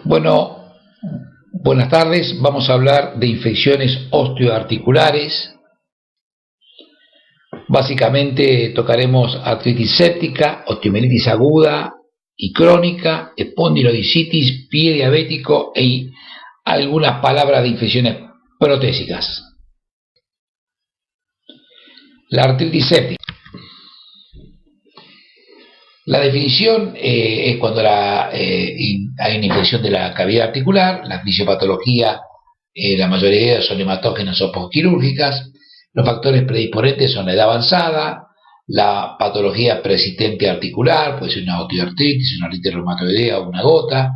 Bueno, buenas tardes. Vamos a hablar de infecciones osteoarticulares. Básicamente tocaremos artritis séptica, osteomielitis aguda y crónica, espondilodiscitis, pie diabético y algunas palabras de infecciones protésicas. La artritis séptica. La definición es cuando hay una infección de la cavidad articular. La fisiopatología, la mayoría de ellas son hematógenas o postquirúrgicas. Los factores predisponentes son la edad avanzada, la patología persistente articular, puede ser una osteoartritis, una artritis reumatoidea o una gota,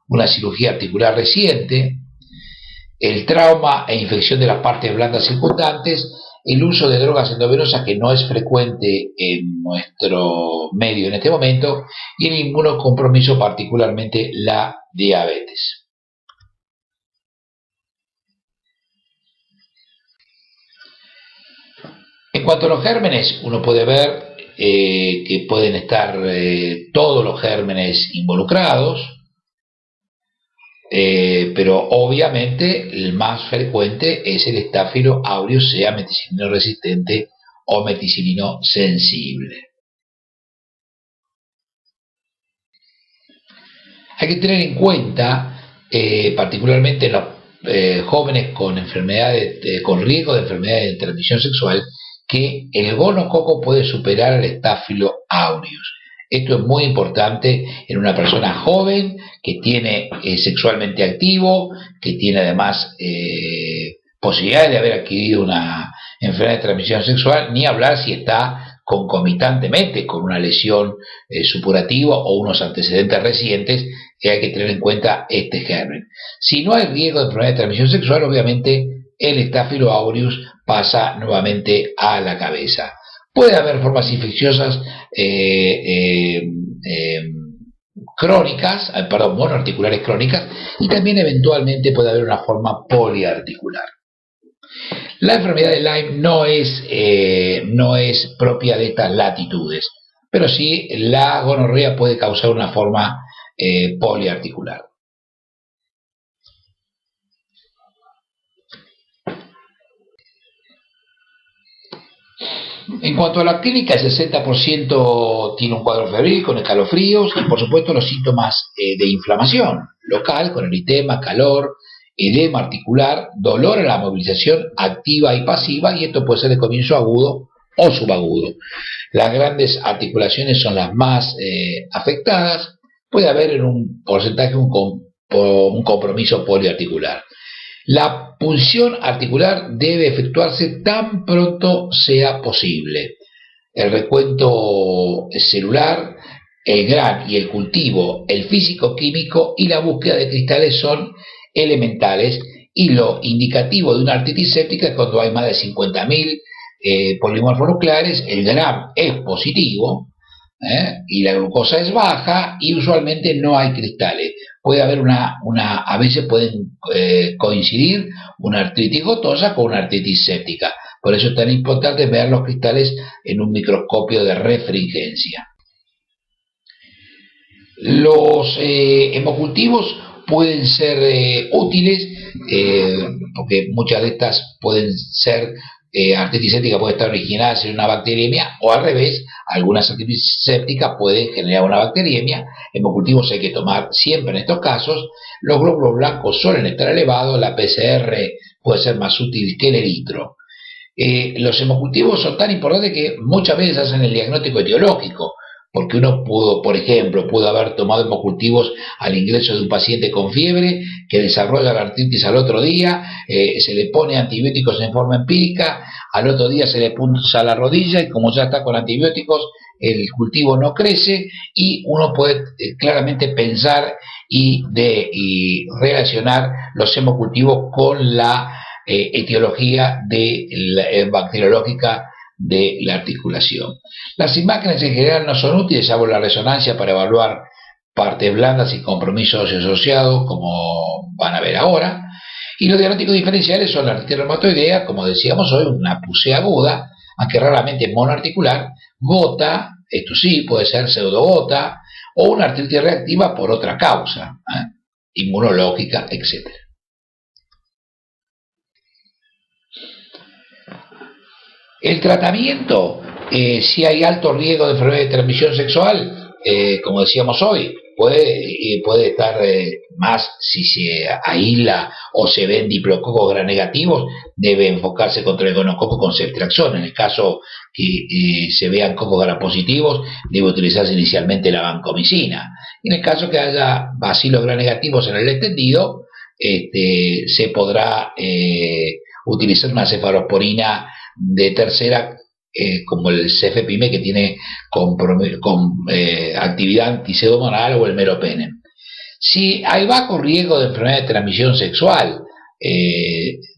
una cirugía articular reciente, el trauma e infección de las partes blandas circundantes, el uso de drogas endovenosas que no es frecuente en nuestro medio en este momento, y el inmunocompromiso, particularmente la diabetes. En cuanto a los gérmenes, uno puede ver que pueden estar todos los gérmenes involucrados, pero obviamente el más frecuente es el Staphylo aureus, sea meticilino resistente o meticilino sensible. Hay que tener en cuenta, particularmente en los jóvenes con enfermedades, con riesgo de enfermedades de transmisión sexual, que el gonococo puede superar al Staphylo aureus. Esto es muy importante en una persona joven que tiene sexualmente activo, que tiene además posibilidades de haber adquirido una enfermedad de transmisión sexual, ni hablar si está concomitantemente con una lesión supurativa o unos antecedentes recientes, que hay que tener en cuenta este germen. Si no hay riesgo de enfermedad de transmisión sexual, obviamente el Staphylo aureus pasa nuevamente a la cabeza. Puede haber formas infecciosas crónicas, monoarticulares crónicas, y también eventualmente puede haber una forma poliarticular. La enfermedad de Lyme no es propia de estas latitudes, pero sí la gonorrea puede causar una forma poliarticular. En cuanto a la clínica, el 60% tiene un cuadro febril con escalofríos y, por supuesto, los síntomas de inflamación local con eritema, calor, edema articular, dolor en la movilización activa y pasiva, y esto puede ser de comienzo agudo o subagudo. Las grandes articulaciones son las más afectadas. Puede haber en un porcentaje un compromiso poliarticular. La punción articular debe efectuarse tan pronto sea posible. El recuento celular, el GRAN y el cultivo, el físico-químico y la búsqueda de cristales son elementales, y lo indicativo de una artritis séptica es cuando hay más de 50.000 polimorfos nucleares, el GRAM es positivo, y la glucosa es baja y usualmente no hay cristales. Puede haber a veces pueden coincidir una artritis gotosa con una artritis séptica. Por eso es tan importante ver los cristales en un microscopio de refringencia. Los hemocultivos pueden ser útiles porque muchas de estas pueden ser artritis séptica puede estar originada en una bacteriemia, o al revés, algunas artritis sépticas pueden generar una bacteriemia. Hemocultivos hay que tomar siempre en estos casos. Los glóbulos blancos suelen estar elevados, la PCR puede ser más útil que el eritro. Los hemocultivos son tan importantes que muchas veces hacen el diagnóstico etiológico, porque uno por ejemplo, pudo haber tomado hemocultivos al ingreso de un paciente con fiebre que desarrolla la artritis al otro día, se le pone antibióticos en forma empírica, al otro día se le punza la rodilla y como ya está con antibióticos, el cultivo no crece, y uno puede claramente pensar y relacionar los hemocultivos con la etiología bacteriológica de la articulación. Las imágenes en general no son útiles, salvo la resonancia para evaluar partes blandas y compromisos asociados, como van a ver ahora. Y los diagnósticos diferenciales son la artritis reumatoidea, como decíamos hoy, una PUC aguda, aunque raramente monoarticular, gota, esto sí, puede ser pseudogota, o una artritis reactiva por otra causa. inmunológica, etc. El tratamiento, si hay alto riesgo de enfermedad de transmisión sexual, como decíamos hoy, puede estar más si se aísla o se ven diplococos gram negativos, debe enfocarse contra el gonococo con ceftriaxona. En el caso que se vean cocos gram positivos, debe utilizarse inicialmente la vancomicina. En el caso que haya bacilos gram negativos en el extendido, se podrá utilizar una cefalosporina de tercera, como el cefepime, que tiene actividad antipseudomonal, o el meropenem. Si hay bajo riesgo de enfermedad de transmisión sexual,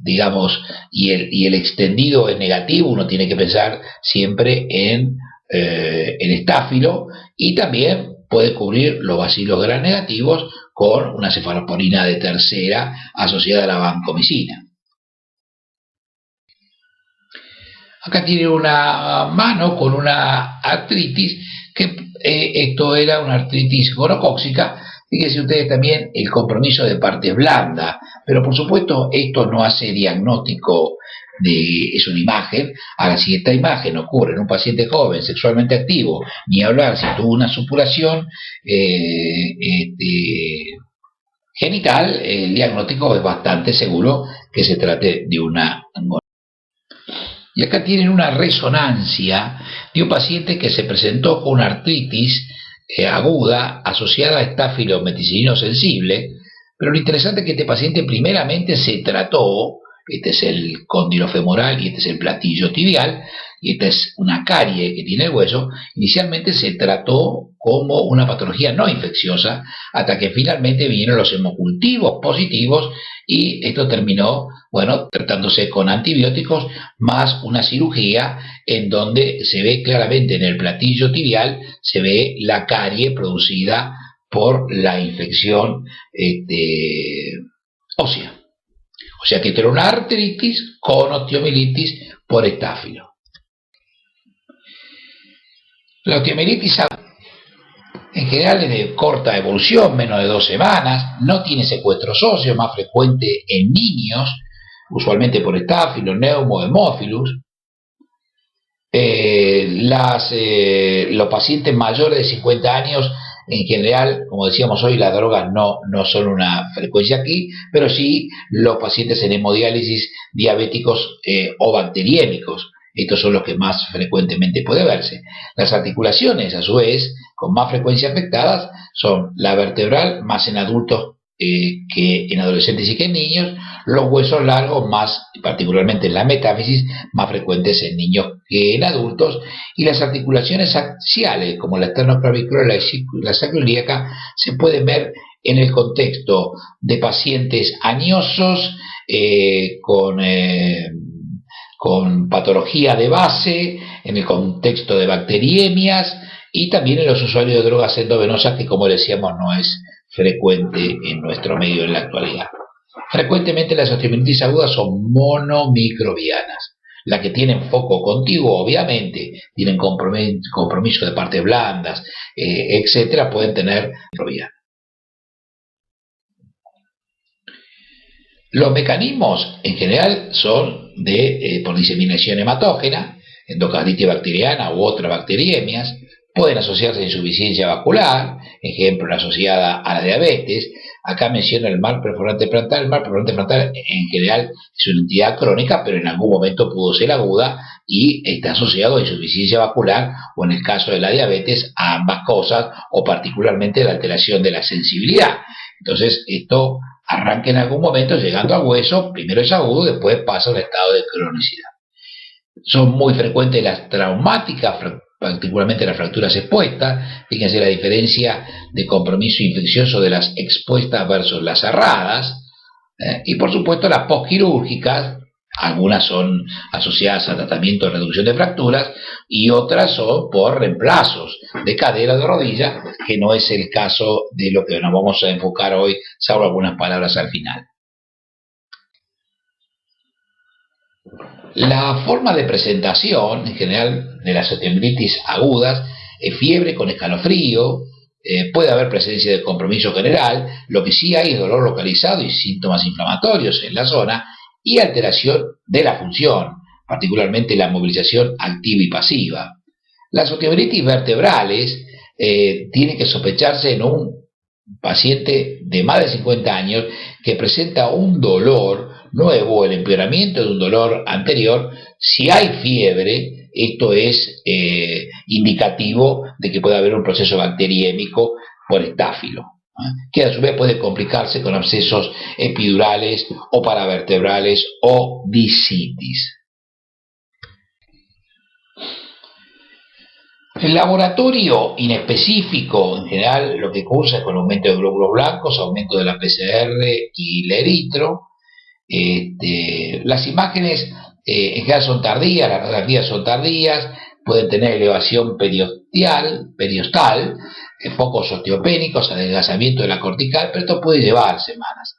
digamos, y el extendido es negativo, uno tiene que pensar siempre en el estáfilo, y también puede cubrir los bacilos gram negativos con una cefalosporina de tercera asociada a la vancomicina. Acá tiene una mano con una artritis, que esto era una artritis gonocóxica. Fíjense ustedes también el compromiso de parte blanda, pero por supuesto esto no hace diagnóstico es una imagen. Ahora, si esta imagen ocurre en un paciente joven, sexualmente activo, ni hablar si tuvo una supuración genital, el diagnóstico es bastante seguro que se trate de una gonorrea. Y acá tienen una resonancia de un paciente que se presentó con una artritis aguda asociada a estáfilo meticilino sensible, pero lo interesante es que este paciente primeramente se trató. Este es el cóndilo femoral y este es el platillo tibial, y esta es una carie que tiene el hueso. Inicialmente se trató como una patología no infecciosa, hasta que finalmente vinieron los hemocultivos positivos, y esto terminó, bueno, tratándose con antibióticos más una cirugía, en donde se ve claramente en el platillo tibial, se ve la carie producida por la infección ósea. O sea que era una artritis con osteomielitis por estáfilo. La osteomielitis en general es de corta evolución, menos de 2 semanas, no tiene secuestros óseos, más frecuente en niños, usualmente por estáfilo, neumo, hemófilus. Los pacientes mayores de 50 años, en general, como decíamos hoy, las drogas no son una frecuencia aquí, pero sí los pacientes en hemodiálisis diabéticos o bacteriémicos. Estos son los que más frecuentemente puede verse. Las articulaciones, a su vez, con más frecuencia afectadas, son la vertebral, más en adultos que en adolescentes y que en niños; los huesos largos, más particularmente en la metáfisis, más frecuentes en niños que en adultos; y las articulaciones axiales, como la esternoclavicular y la sacroiliaca, se pueden ver en el contexto de pacientes añosos con patología de base, en el contexto de bacteriemias, y también en los usuarios de drogas endovenosas, que, como decíamos, no es frecuente en nuestro medio en la actualidad. Frecuentemente las osteomielitis agudas son monomicrobianas. Las que tienen foco contiguo, obviamente, tienen compromiso de partes blandas, etcétera, pueden tener microbiana. Los mecanismos en general son por diseminación hematógena, endocarditis bacteriana u otras bacteriemias. Pueden asociarse a insuficiencia vascular, ejemplo, asociada a la diabetes. Acá menciono el mal perforante frontal. El mal perforante frontal en general es una entidad crónica, pero en algún momento pudo ser aguda y está asociado a insuficiencia vascular, o en el caso de la diabetes, a ambas cosas, o particularmente la alteración de la sensibilidad. Entonces esto arranca en algún momento llegando al hueso, primero es agudo, después pasa a un estado de cronicidad. Son muy frecuentes las traumáticas, particularmente las fracturas expuestas. Fíjense la diferencia de compromiso infeccioso de las expuestas versus las cerradas. Y por supuesto las postquirúrgicas, algunas son asociadas a tratamiento de reducción de fracturas y otras son por reemplazos de cadera o de rodilla, que no es el caso de lo que nos vamos a enfocar hoy, salvo algunas palabras al final. La forma de presentación en general de las osteomielitis agudas es fiebre con escalofrío, puede haber presencia de compromiso general, lo que sí hay es dolor localizado y síntomas inflamatorios en la zona y alteración de la función, particularmente la movilización activa y pasiva. Las osteomielitis vertebrales tienen que sospecharse en un paciente de más de 50 años que presenta un dolor nuevo, el empeoramiento de un dolor anterior. Si hay fiebre, esto es indicativo de que puede haber un proceso bacteriémico por estáfilo, que a su vez puede complicarse con abscesos epidurales o paravertebrales o discitis. El laboratorio inespecífico, en general, lo que cursa es con aumento de glóbulos blancos, aumento de la PCR y el eritro. Las imágenes en general son tardías, las radiografías son tardías, pueden tener elevación periostal, focos osteopénicos, adelgazamiento de la cortical, pero esto puede llevar semanas.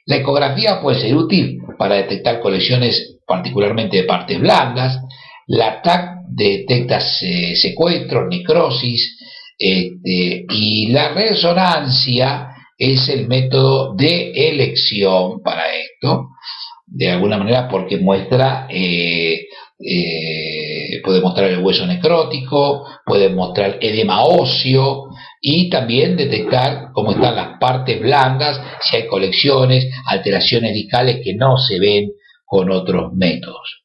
La ecografía puede ser útil para detectar colecciones particularmente de partes blandas. La TAC detecta secuestros, necrosis, y la resonancia es el método de elección para esto, de alguna manera, porque muestra, puede mostrar el hueso necrótico, puede mostrar edema óseo y también detectar cómo están las partes blandas, si hay colecciones, alteraciones discales que no se ven con otros métodos.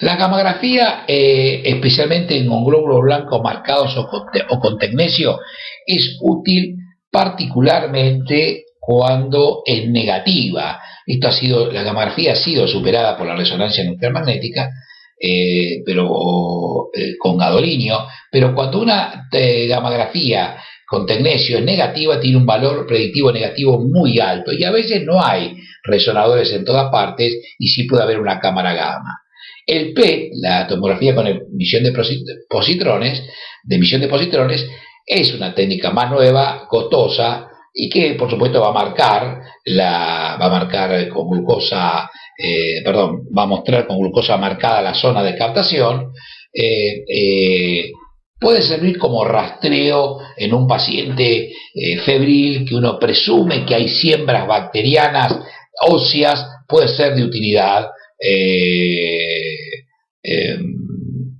La gammagrafía, especialmente con glóbulos blancos marcados o con tecnecio, es útil particularmente cuando es negativa. La gammagrafía ha sido superada por la resonancia nuclear magnética, con gadolinio, pero cuando una gammagrafía con tecnecio es negativa, tiene un valor predictivo negativo muy alto y a veces no hay resonadores en todas partes y sí puede haber una cámara gamma. El PET, la tomografía con emisión de positrones, es una técnica más nueva, costosa y que por supuesto va a mostrar con glucosa marcada la zona de captación. Puede servir como rastreo en un paciente febril que uno presume que hay siembras bacterianas óseas, puede ser de utilidad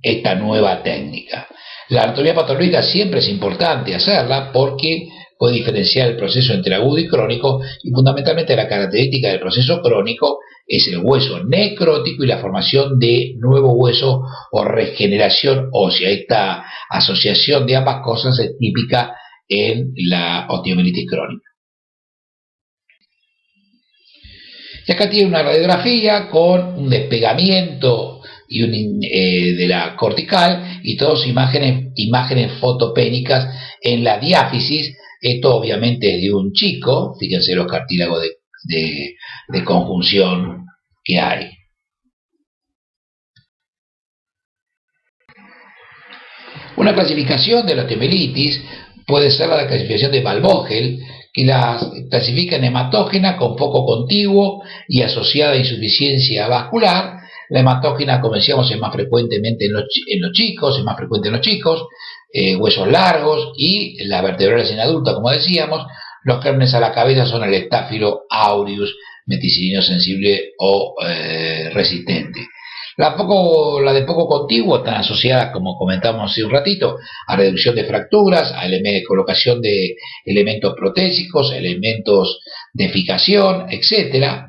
esta nueva técnica. La anatomía patológica siempre es importante hacerla porque puede diferenciar el proceso entre agudo y crónico, y fundamentalmente la característica del proceso crónico es el hueso necrótico y la formación de nuevo hueso o regeneración ósea. Esta asociación de ambas cosas es típica en la osteomielitis crónica. Y acá tiene una radiografía con un despegamiento de la cortical y todas imágenes fotopénicas en la diáfisis. Esto obviamente es de un chico, fíjense los cartílagos de conjunción que hay. Una clasificación de la osteomielitis puede ser la clasificación de Van-Bommel, que la clasifica en hematógena con foco contiguo y asociada a insuficiencia vascular. La hematógena, como decíamos, es más frecuente en los chicos, huesos largos, y las vertebrales en adultos, como decíamos. Los gérmenes a la cabeza son el Staphylo aureus, meticilino sensible o resistente. La de poco contiguo están asociadas, como comentamos hace un ratito, a reducción de fracturas, a colocación de elementos protésicos, elementos de fijación, etc.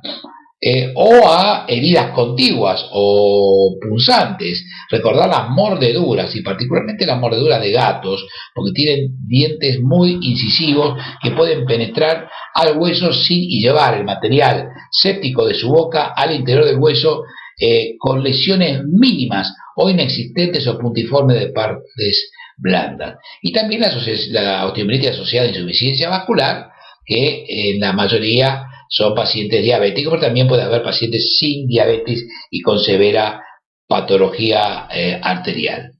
O a heridas contiguas o punzantes. Recordar las mordeduras, y particularmente las mordeduras de gatos, porque tienen dientes muy incisivos que pueden penetrar al hueso y llevar el material séptico de su boca al interior del hueso, con lesiones mínimas o inexistentes o puntiformes de partes blandas. Y también la osteomielitis asociada a insuficiencia vascular, que en la mayoría son pacientes diabéticos, pero también puede haber pacientes sin diabetes y con severa patología arterial.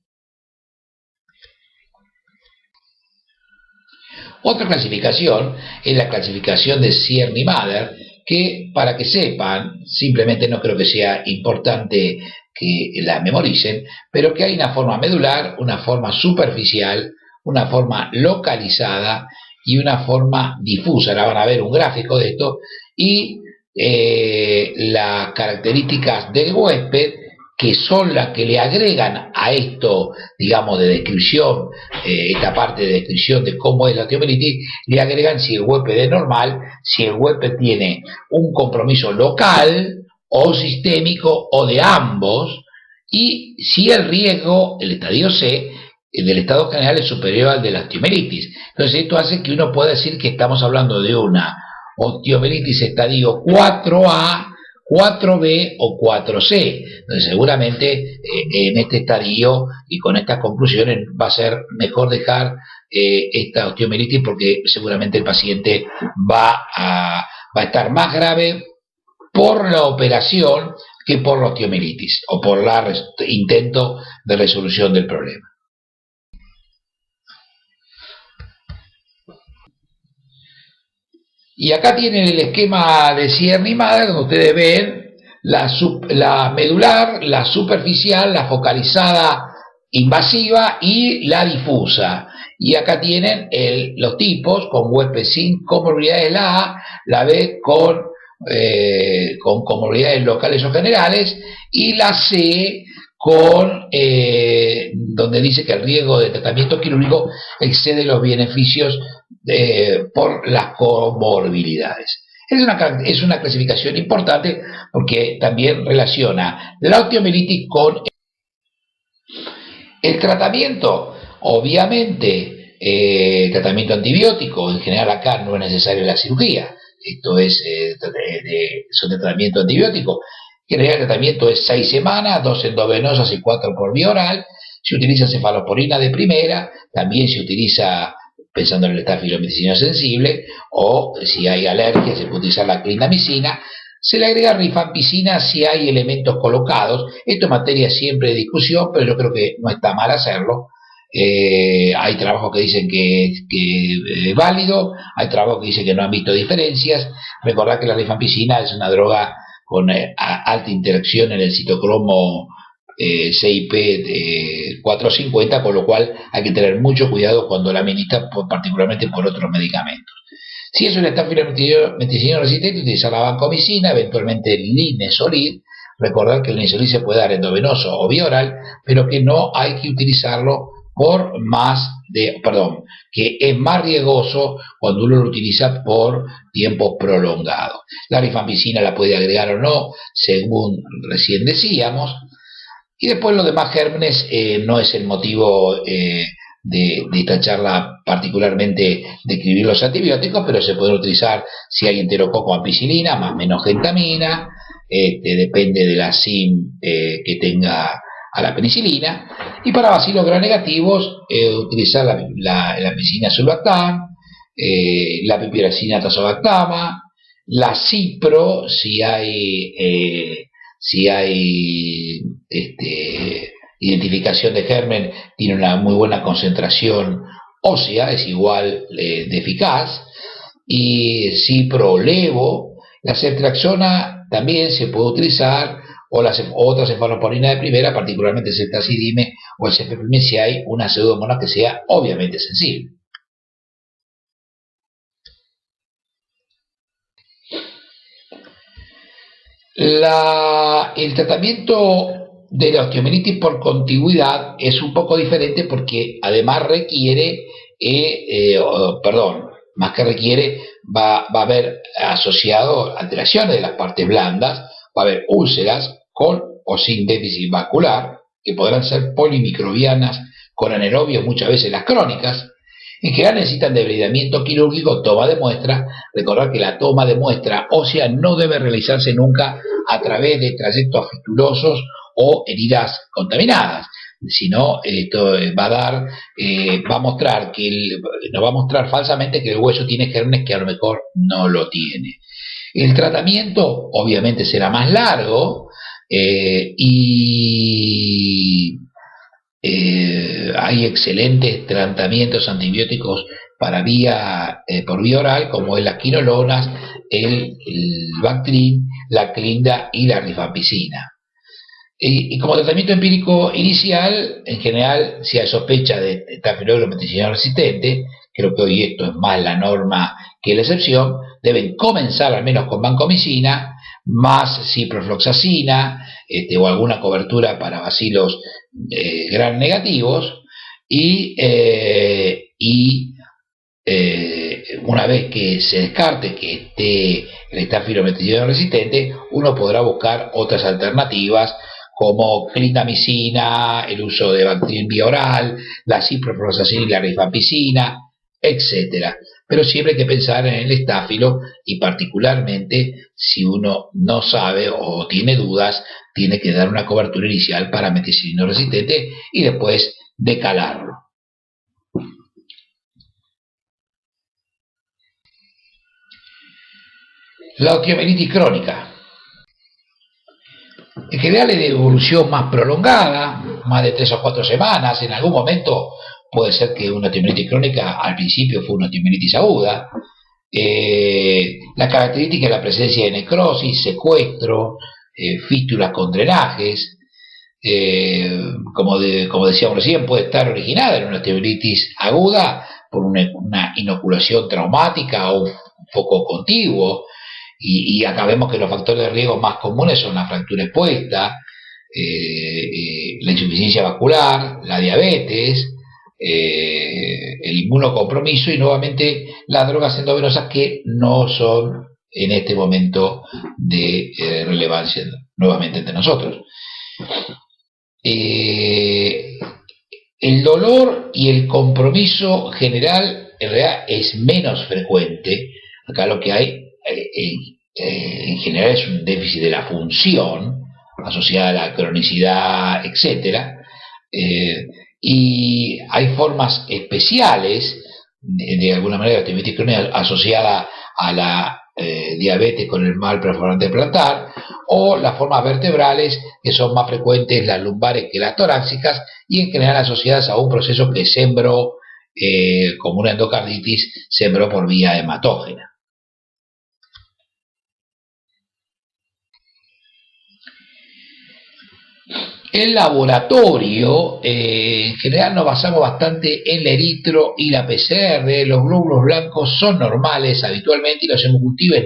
Otra clasificación es la clasificación de Czerny-Mader, que, para que sepan, simplemente no creo que sea importante que la memoricen, pero que hay una forma medular, una forma superficial, una forma localizada y una forma difusa. Ahora van a ver un gráfico de esto y las características del huésped, que son las que le agregan a esto, digamos, de descripción, esta parte de descripción de cómo es la osteomielitis, le agregan si el huésped es normal, si el huésped tiene un compromiso local o sistémico o de ambos, y si el riesgo, el estadio C, del estado general es superior al de la osteomielitis. Entonces esto hace que uno pueda decir que estamos hablando de una osteomielitis estadio 4A, 4B o 4C. Entonces seguramente en este estadio y con estas conclusiones va a ser mejor dejar esta osteomielitis, porque seguramente el paciente va a estar más grave por la operación que por la osteomielitis o por el intento de resolución del problema. Y acá tienen el esquema de Zierni-Madre, donde ustedes ven la medular, la superficial, la focalizada invasiva y la difusa. Y acá tienen los tipos, con huésped sin comorbilidades la A, la B con comorbilidades locales o generales, y la C con donde dice que el riesgo de tratamiento quirúrgico excede los beneficios por las comorbilidades. Es una clasificación importante porque también relaciona la osteomielitis con el tratamiento. Obviamente, tratamiento antibiótico, en general acá no es necesaria la cirugía. Esto es son de tratamiento antibiótico. En general el tratamiento es 6 semanas, 2 endovenosas y 4 por vía oral. Se utiliza cefalosporina de primera, también se utiliza, pensando en el estafilomicina sensible, o si hay alergia se puede utilizar la clindamicina. Se le agrega rifampicina si hay elementos colocados. Esto es materia siempre de discusión, pero yo creo que no está mal hacerlo. Hay trabajos que dicen que es válido, hay trabajos que dicen que no han visto diferencias. Recordad que la rifampicina es una droga con alta interacción en el citocromo CIP 450, con lo cual hay que tener mucho cuidado cuando la administra, particularmente por otros medicamentos. Si es un estafilomicina resistente, utilizar la vancomicina, eventualmente el linezolid. Recordar que el linezolid se puede dar endovenoso o vía oral, pero que no hay que utilizarlo que es más riesgoso cuando uno lo utiliza por tiempos prolongados. La rifampicina la puede agregar o no, según recién decíamos. Y después los demás gérmenes no es el motivo de esta charla particularmente de escribir los antibióticos, pero se pueden utilizar si hay enterococo ampicilina, más menos gentamina, depende de la SIM que tenga a la penicilina. Y para bacilos gram negativos, utilizar la ampicilina sulbactam, la piperacina tazobactama, la cipro si hay identificación de germen, tiene una muy buena concentración ósea, es igual de eficaz. Y cipro levo, la ceftriaxona también se puede utilizar, o las otras cefalosporina de primera, particularmente el ceftazidime o el cefepime, si hay una pseudomonas que sea obviamente sensible. El tratamiento de la osteomielitis por contigüidad es un poco diferente porque además requiere, más que requiere, va a haber asociado alteraciones de las partes blandas, va a haber úlceras con o sin déficit vascular, que podrán ser polimicrobianas, con anaerobios, muchas veces las crónicas. En general necesitan debridamiento quirúrgico, toma de muestra. Recordar que la toma de muestra ósea no debe realizarse nunca a través de trayectos fistulosos o heridas contaminadas, sino esto va a mostrar nos va a mostrar falsamente que el hueso tiene gérmenes que a lo mejor no lo tiene. El tratamiento obviamente será más largo y hay excelentes tratamientos antibióticos para por vía oral, como es las quinolonas, el Bactrim, la Clinda y la rifampicina. Y como tratamiento empírico inicial, en general, si hay sospecha de Staphylococcus meticilliano resistente, creo que hoy esto es más la norma que la excepción, deben comenzar al menos con vancomicina, más ciprofloxacina, o alguna cobertura para bacilos gram negativos, y una vez que se descarte que esté el Staphylococcus meticilliano resistente, uno podrá buscar otras alternativas como clindamicina, el uso de Bactrim vía oral, la ciprofloxacina y la rifampicina, etcétera. Pero siempre hay que pensar en el estáfilo, y particularmente si uno no sabe o tiene dudas, tiene que dar una cobertura inicial para meticilliano resistente y después decalarlo. La osteomielitis crónica. En general es de evolución más prolongada, más de 3 o 4 semanas. En algún momento puede ser que una osteomielitis crónica al principio fue una osteomielitis aguda. La característica es la presencia de necrosis, secuestro, fístulas con drenajes. Como decíamos recién, puede estar originada en una osteomielitis aguda por una inoculación traumática o un foco contiguo. Y acá vemos que los factores de riesgo más comunes son la fractura expuesta, la insuficiencia vascular, la diabetes, el inmunocompromiso y nuevamente las drogas endovenosas, que no son en este momento de relevancia nuevamente entre nosotros. El dolor y el compromiso general en realidad es menos frecuente. Acá lo que hay en general es un déficit de la función asociada a la cronicidad, etcétera, y hay formas especiales de alguna manera de osteomielitis crónica asociada a la diabetes con el mal perforante plantar, o las formas vertebrales, que son más frecuentes las lumbares que las torácicas, y en general asociadas a un proceso que sembró, como una endocarditis, sembró por vía hematógena. El laboratorio, en general nos basamos bastante en el eritro y la PCR. Los glóbulos blancos son normales habitualmente y los hemocultivos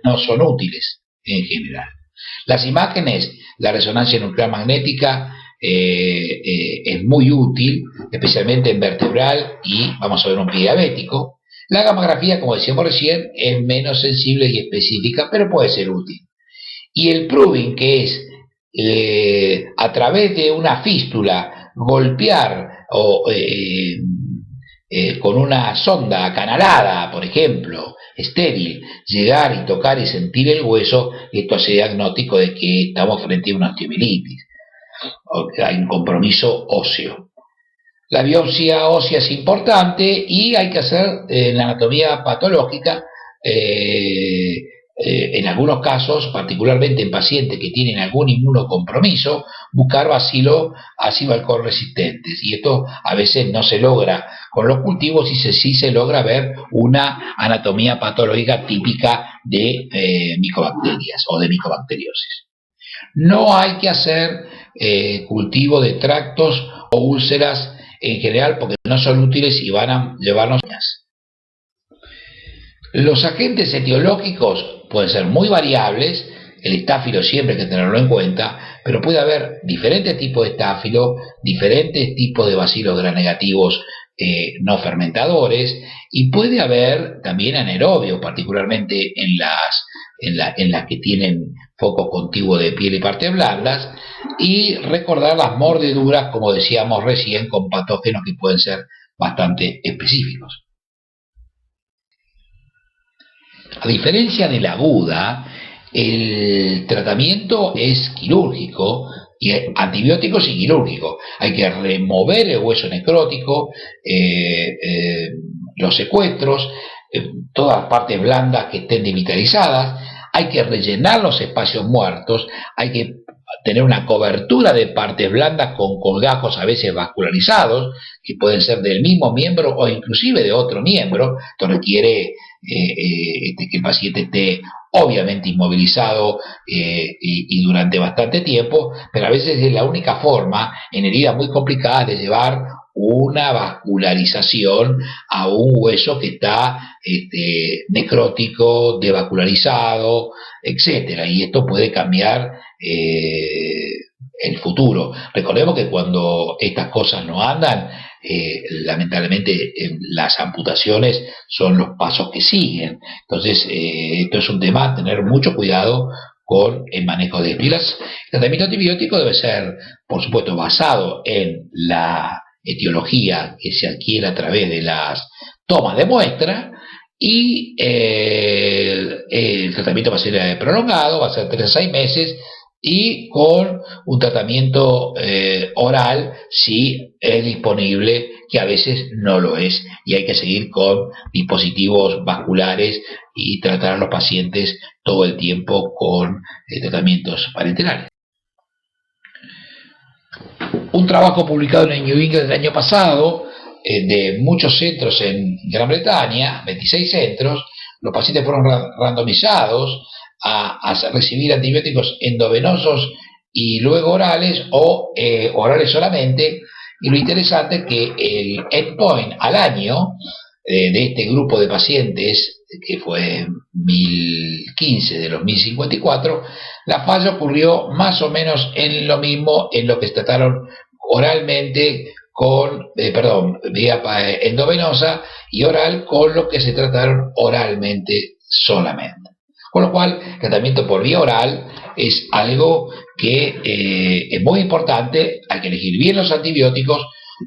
no son útiles en general. Las imágenes, la resonancia nuclear magnética es muy útil, especialmente en vertebral, y vamos a ver un pie diabético. La gamografía, como decíamos recién, es menos sensible y específica, pero puede ser útil. Y el proving, que es a través de una fístula golpear con una sonda acanalada, por ejemplo, estéril, llegar y tocar y sentir el hueso, esto hace diagnóstico de que estamos frente a una osteomielitis, o que hay un compromiso óseo. La biopsia ósea es importante y hay que hacer en la anatomía patológica, en algunos casos, particularmente en pacientes que tienen algún inmunocompromiso, buscar bacilos ácido alcohol resistentes, y esto a veces no se logra con los cultivos, y sí se logra ver una anatomía patológica típica de micobacterias o de micobacteriosis. No hay que hacer cultivo de tractos o úlceras en general, porque no son útiles y van a llevarnos. Los agentes etiológicos pueden ser muy variables. El estáfilo siempre hay que tenerlo en cuenta, pero puede haber diferentes tipos de estáfilo, diferentes tipos de bacilos gram negativos no fermentadores, y puede haber también anaerobios, particularmente en las que tienen foco contiguo de piel y partes blandas, y recordar las mordeduras, como decíamos recién, con patógenos que pueden ser bastante específicos. A diferencia de la aguda, el tratamiento es quirúrgico, y antibióticos y quirúrgico. Hay que remover el hueso necrótico, los secuestros, todas las partes blandas que estén devitalizadas. Hay que rellenar los espacios muertos, hay que tener una cobertura de partes blandas con colgajos a veces vascularizados, que pueden ser del mismo miembro o inclusive de otro miembro. Esto requiere que el paciente esté obviamente inmovilizado y durante bastante tiempo, pero a veces es la única forma en heridas muy complicadas de llevar una vascularización a un hueso que está necrótico, devascularizado, etcétera, y esto puede cambiar el futuro. Recordemos que cuando estas cosas no andan, lamentablemente las amputaciones son los pasos que siguen. Entonces esto es un tema a tener mucho cuidado con el manejo de esto. Y el tratamiento antibiótico debe ser, por supuesto, basado en la etiología que se adquiere a través de las tomas de muestra, y el tratamiento va a ser prolongado, va a ser 3 a 6 meses, y con un tratamiento oral si es disponible, que a veces no lo es, y hay que seguir con dispositivos vasculares y tratar a los pacientes todo el tiempo con tratamientos parenterales. Un trabajo publicado en el New England el año pasado, de muchos centros en Gran Bretaña, 26 centros, los pacientes fueron randomizados a recibir antibióticos endovenosos y luego orales o orales solamente, y lo interesante es que el endpoint al año de este grupo de pacientes, que fue 1015 de los 1054, la falla ocurrió más o menos en lo mismo en lo que se trataron oralmente con, vía endovenosa y oral, con lo que se trataron oralmente solamente. Con lo cual, el tratamiento por vía oral es algo que es muy importante. Hay que elegir bien los antibióticos,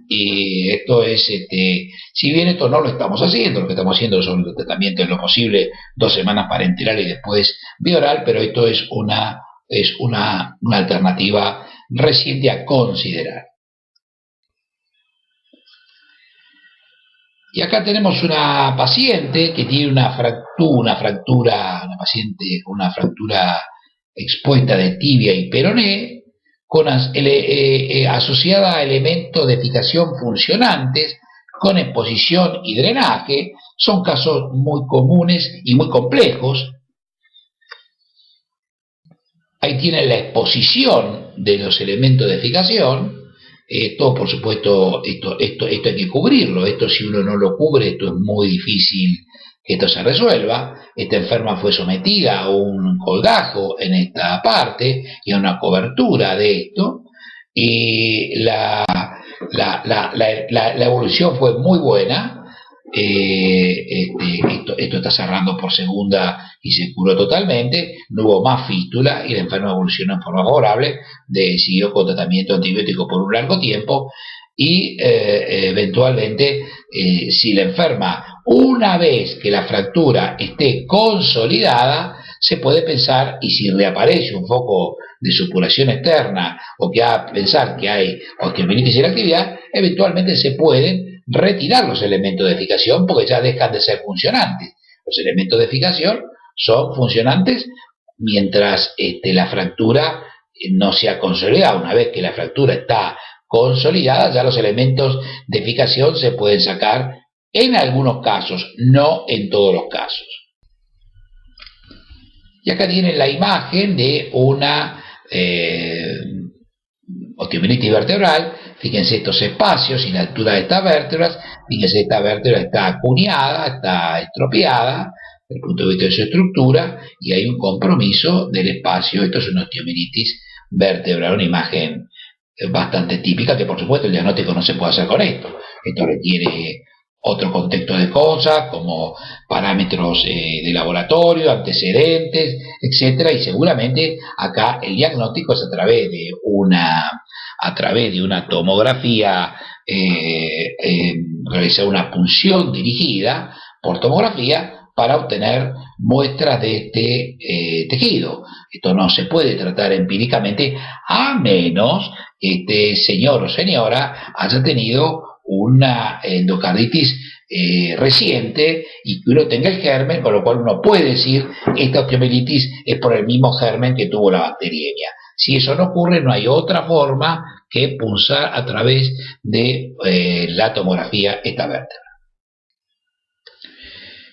y esto es, si bien esto no lo estamos haciendo, lo que estamos haciendo son los tratamientos en lo posible 2 semanas parenteral y después vía oral, pero esto es una alternativa reciente a considerar. Y acá tenemos una paciente que tiene una fractura expuesta de tibia y peroné, asociada a elementos de fijación funcionantes, con exposición y drenaje. Son casos muy comunes y muy complejos. Ahí tienen la exposición de los elementos de fijación. Esto, por supuesto, esto hay que cubrirlo. Esto, si uno no lo cubre, esto es muy difícil que esto se resuelva. Esta enferma fue sometida a un colgajo en esta parte y a una cobertura de esto, y la evolución fue muy buena. Esto está cerrando por segunda y se curó totalmente, no hubo más fístula y la enferma evolucionó en forma favorable, siguió con tratamiento antibiótico por un largo tiempo, y eventualmente, si la enferma, una vez que la fractura esté consolidada, se puede pensar, y si reaparece un foco de supuración externa o que a pensar que hay osteomielitis en la actividad, eventualmente se pueden retirar los elementos de fijación, porque ya dejan de ser funcionantes. Los elementos de fijación son funcionantes mientras la fractura no se ha consolidado. Una vez que la fractura está consolidada, ya los elementos de fijación se pueden sacar en algunos casos, no en todos los casos. Y acá tienen la imagen de una osteomielitis vertebral. Fíjense estos espacios y la altura de estas vértebras. Fíjense, esta vértebra está cuneada, está estropeada desde el punto de vista de su estructura, y hay un compromiso del espacio. Esto es una osteomielitis vertebral, una imagen bastante típica, que por supuesto el diagnóstico no se puede hacer con esto. Esto requiere otro contexto de cosas, como parámetros de laboratorio, antecedentes, etcétera, y seguramente acá el diagnóstico es a través de una tomografía, realizar una punción dirigida por tomografía para obtener muestras de este tejido. Esto no se puede tratar empíricamente, a menos que este señor o señora haya tenido una endocarditis reciente y que uno tenga el germen, con lo cual uno puede decir esta osteomielitis es por el mismo germen que tuvo la bacteriemia. Si eso no ocurre, no hay otra forma que punzar a través de la tomografía esta vértebra.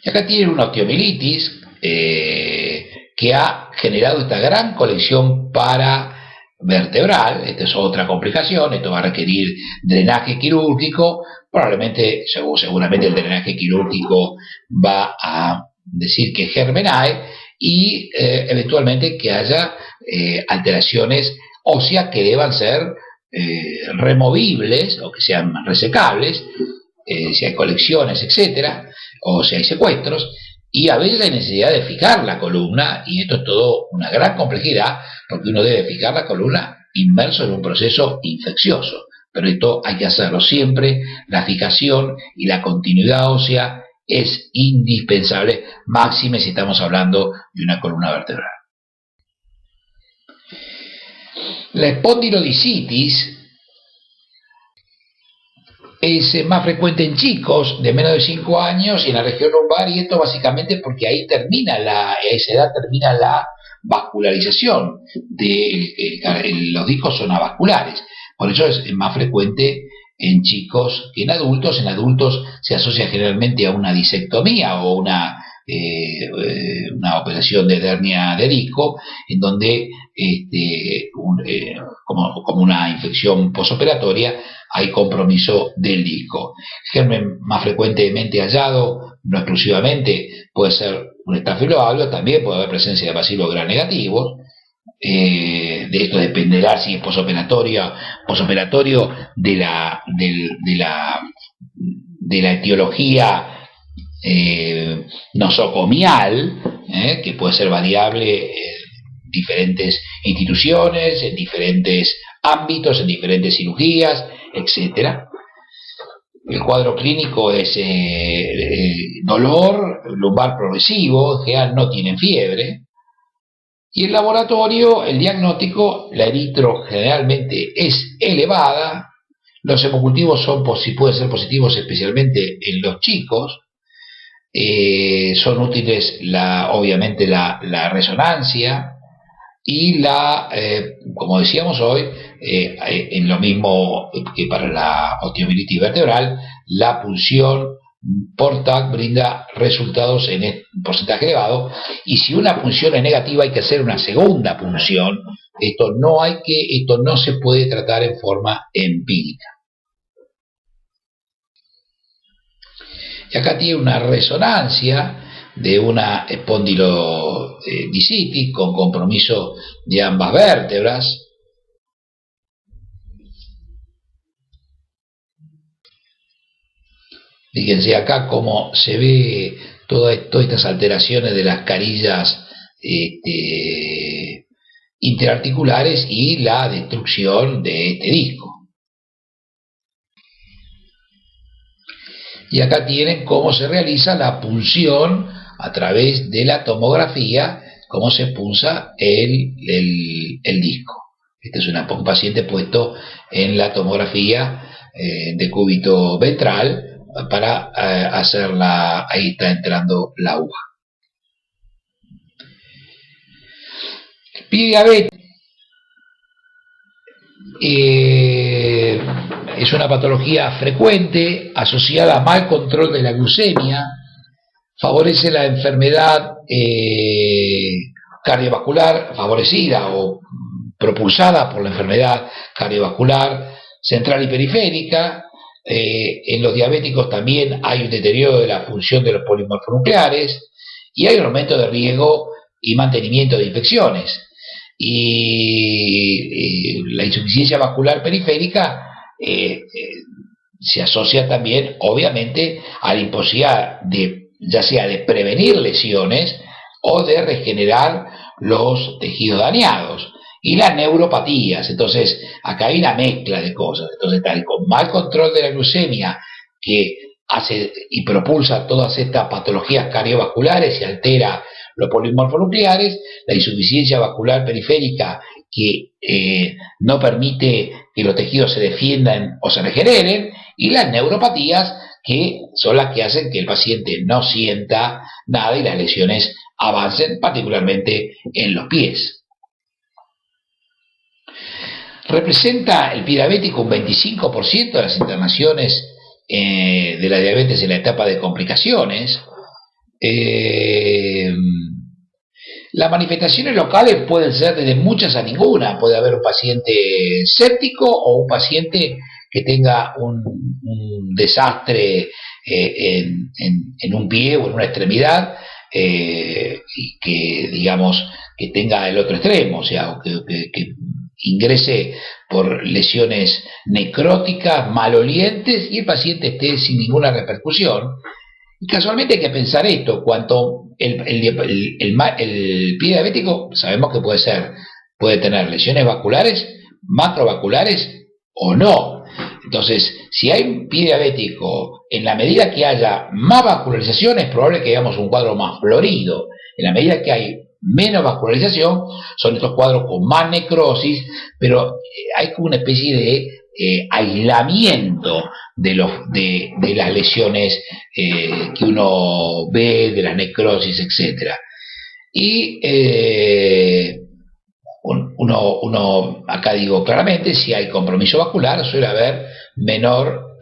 Y acá tienen una osteomielitis que ha generado esta gran colección paravertebral. Esta es otra complicación, esto va a requerir drenaje quirúrgico, probablemente, seguramente el drenaje quirúrgico va a decir que germinae y eventualmente que haya alteraciones óseas que deban ser removibles o que sean resecables, si hay colecciones, etcétera, o si hay secuestros, y a veces hay necesidad de fijar la columna, y esto es todo una gran complejidad, porque uno debe fijar la columna inmerso en un proceso infeccioso, pero esto hay que hacerlo siempre. La fijación y la continuidad ósea es indispensable, máxime si estamos hablando de una columna vertebral. La espondilodicitis es más frecuente en chicos de menos de 5 años y en la región lumbar, y esto básicamente porque ahí a esa edad termina la vascularización, los discos son avasculares, por eso es más frecuente en chicos que en adultos. En adultos se asocia generalmente a una disectomía o una operación de hernia de disco, en donde como una infección posoperatoria hay compromiso del disco. Germen más frecuentemente hallado, no exclusivamente, puede ser un estafilobacio, también puede haber presencia de bacilos gram negativos. De esto dependerá si es posoperatorio de la etiología nosocomial, que puede ser variable en diferentes instituciones, en diferentes ámbitos, en diferentes cirugías, etcétera. El cuadro clínico es dolor lumbar progresivo, en general no tienen fiebre. Y el laboratorio, el diagnóstico, la eritro generalmente es elevada. Los hemocultivos pueden ser positivos especialmente en los chicos. Son útiles obviamente la resonancia y como decíamos hoy, en lo mismo que para la osteomielitis vertebral, la punción por TAC brinda resultados en porcentaje elevado, y si una punción es negativa hay que hacer una segunda punción. Esto no se puede tratar en forma empírica. Y acá tiene una resonancia de una espondilodicitis con compromiso de ambas vértebras. Fíjense acá cómo se ve todas estas alteraciones de las carillas interarticulares y la destrucción de este disco. Y acá tienen cómo se realiza la punción a través de la tomografía, cómo se punza el disco. Este es un paciente puesto en la tomografía de cúbito ventral para hacerla. Ahí está entrando la aguja. Pie diabetes es una patología frecuente asociada a mal control de la glucemia. Favorece la enfermedad cardiovascular, favorecida o propulsada por la enfermedad cardiovascular central y periférica. En los diabéticos también hay un deterioro de la función de los polimorfonucleares y hay un aumento de riesgo y mantenimiento de infecciones. Y la insuficiencia vascular periférica se asocia también, obviamente, a la imposibilidad ya sea de prevenir lesiones o de regenerar los tejidos dañados. Y las neuropatías. Entonces acá hay una mezcla de cosas. Entonces tal, con mal control de la glucemia, que hace y propulsa todas estas patologías cardiovasculares y altera los polimorfonucleares, la insuficiencia vascular periférica, que no permite que los tejidos se defiendan o se regeneren, y las neuropatías, que son las que hacen que el paciente no sienta nada y las lesiones avancen, particularmente en los pies. Representa el pie diabético un 25% de las internaciones de la diabetes en la etapa de complicaciones. Las manifestaciones locales pueden ser desde muchas a ninguna. Puede haber un paciente séptico o un paciente que tenga un desastre en un pie o en una extremidad y que, digamos, que tenga el otro extremo, o sea, que ingrese por lesiones necróticas, malolientes, y el paciente esté sin ninguna repercusión. Y casualmente hay que pensar esto: cuanto el pie diabético sabemos que puede tener lesiones vasculares, macrovasculares o no. Entonces, si hay un pie diabético, en la medida que haya más vascularización, es probable que veamos un cuadro más florido. En la medida que hay menos vascularización, son estos cuadros con más necrosis, pero hay como una especie de aislamiento de las lesiones que uno ve, de la necrosis, etcétera. Y uno acá digo claramente, si hay compromiso vascular suele haber menor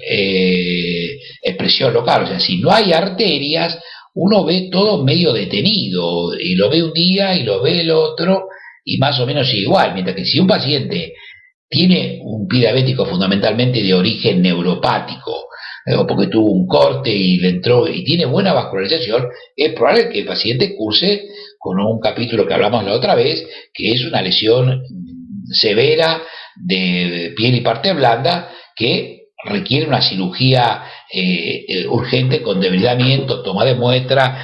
expresión local. O sea, si no hay arterias, uno ve todo medio detenido, y lo ve un día y lo ve el otro, y más o menos igual. Mientras que si un paciente tiene un pie diabético fundamentalmente de origen neuropático, o porque tuvo un corte y le entró y tiene buena vascularización, es probable que el paciente curse con un capítulo que hablamos la otra vez, que es una lesión severa de piel y parte blanda que requiere una cirugía urgente con debridamiento, toma de muestra,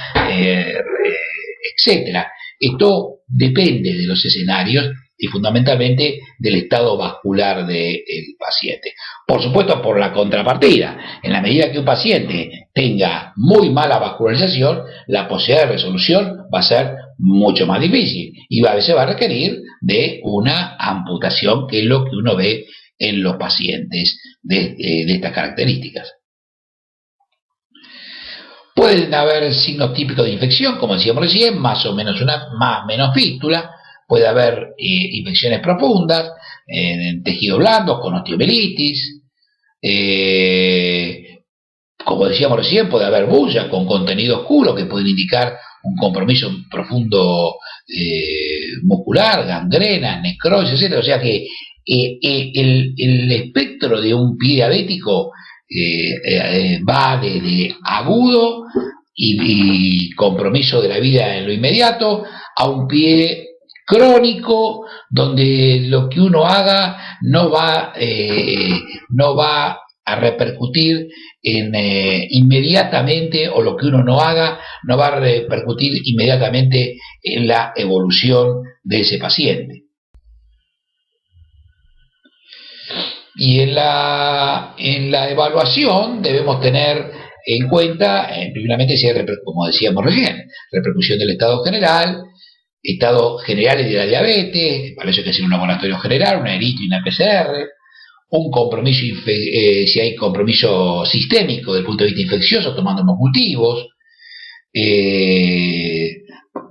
etcétera. Esto depende de los escenarios y fundamentalmente del estado vascular del paciente. Por supuesto, por la contrapartida, en la medida que un paciente tenga muy mala vascularización, la posibilidad de resolución va a ser mucho más difícil y a veces va a requerir de una amputación, que es lo que uno ve en los pacientes de estas características. Pueden haber signos típicos de infección, como decíamos recién, más o menos más o menos fístula. Puede haber infecciones profundas en tejido blando con osteomielitis. Como decíamos recién, puede haber bulla con contenido oscuro que pueden indicar un compromiso profundo muscular, gangrena, necrosis, etc. O sea que el espectro de un pie diabético va desde agudo y compromiso de la vida en lo inmediato a un pie crónico, donde lo que uno haga no va a repercutir inmediatamente, o lo que uno no haga no va a repercutir inmediatamente en la evolución de ese paciente. Y en la evaluación debemos tener en cuenta, primeramente, si hay, como decíamos recién, repercusión del estado general, estados generales de la diabetes, para eso hay que hacer un laboratorio general, una erito y una PCR, un compromiso, si hay compromiso sistémico desde el punto de vista infeccioso, tomando hemocultivos.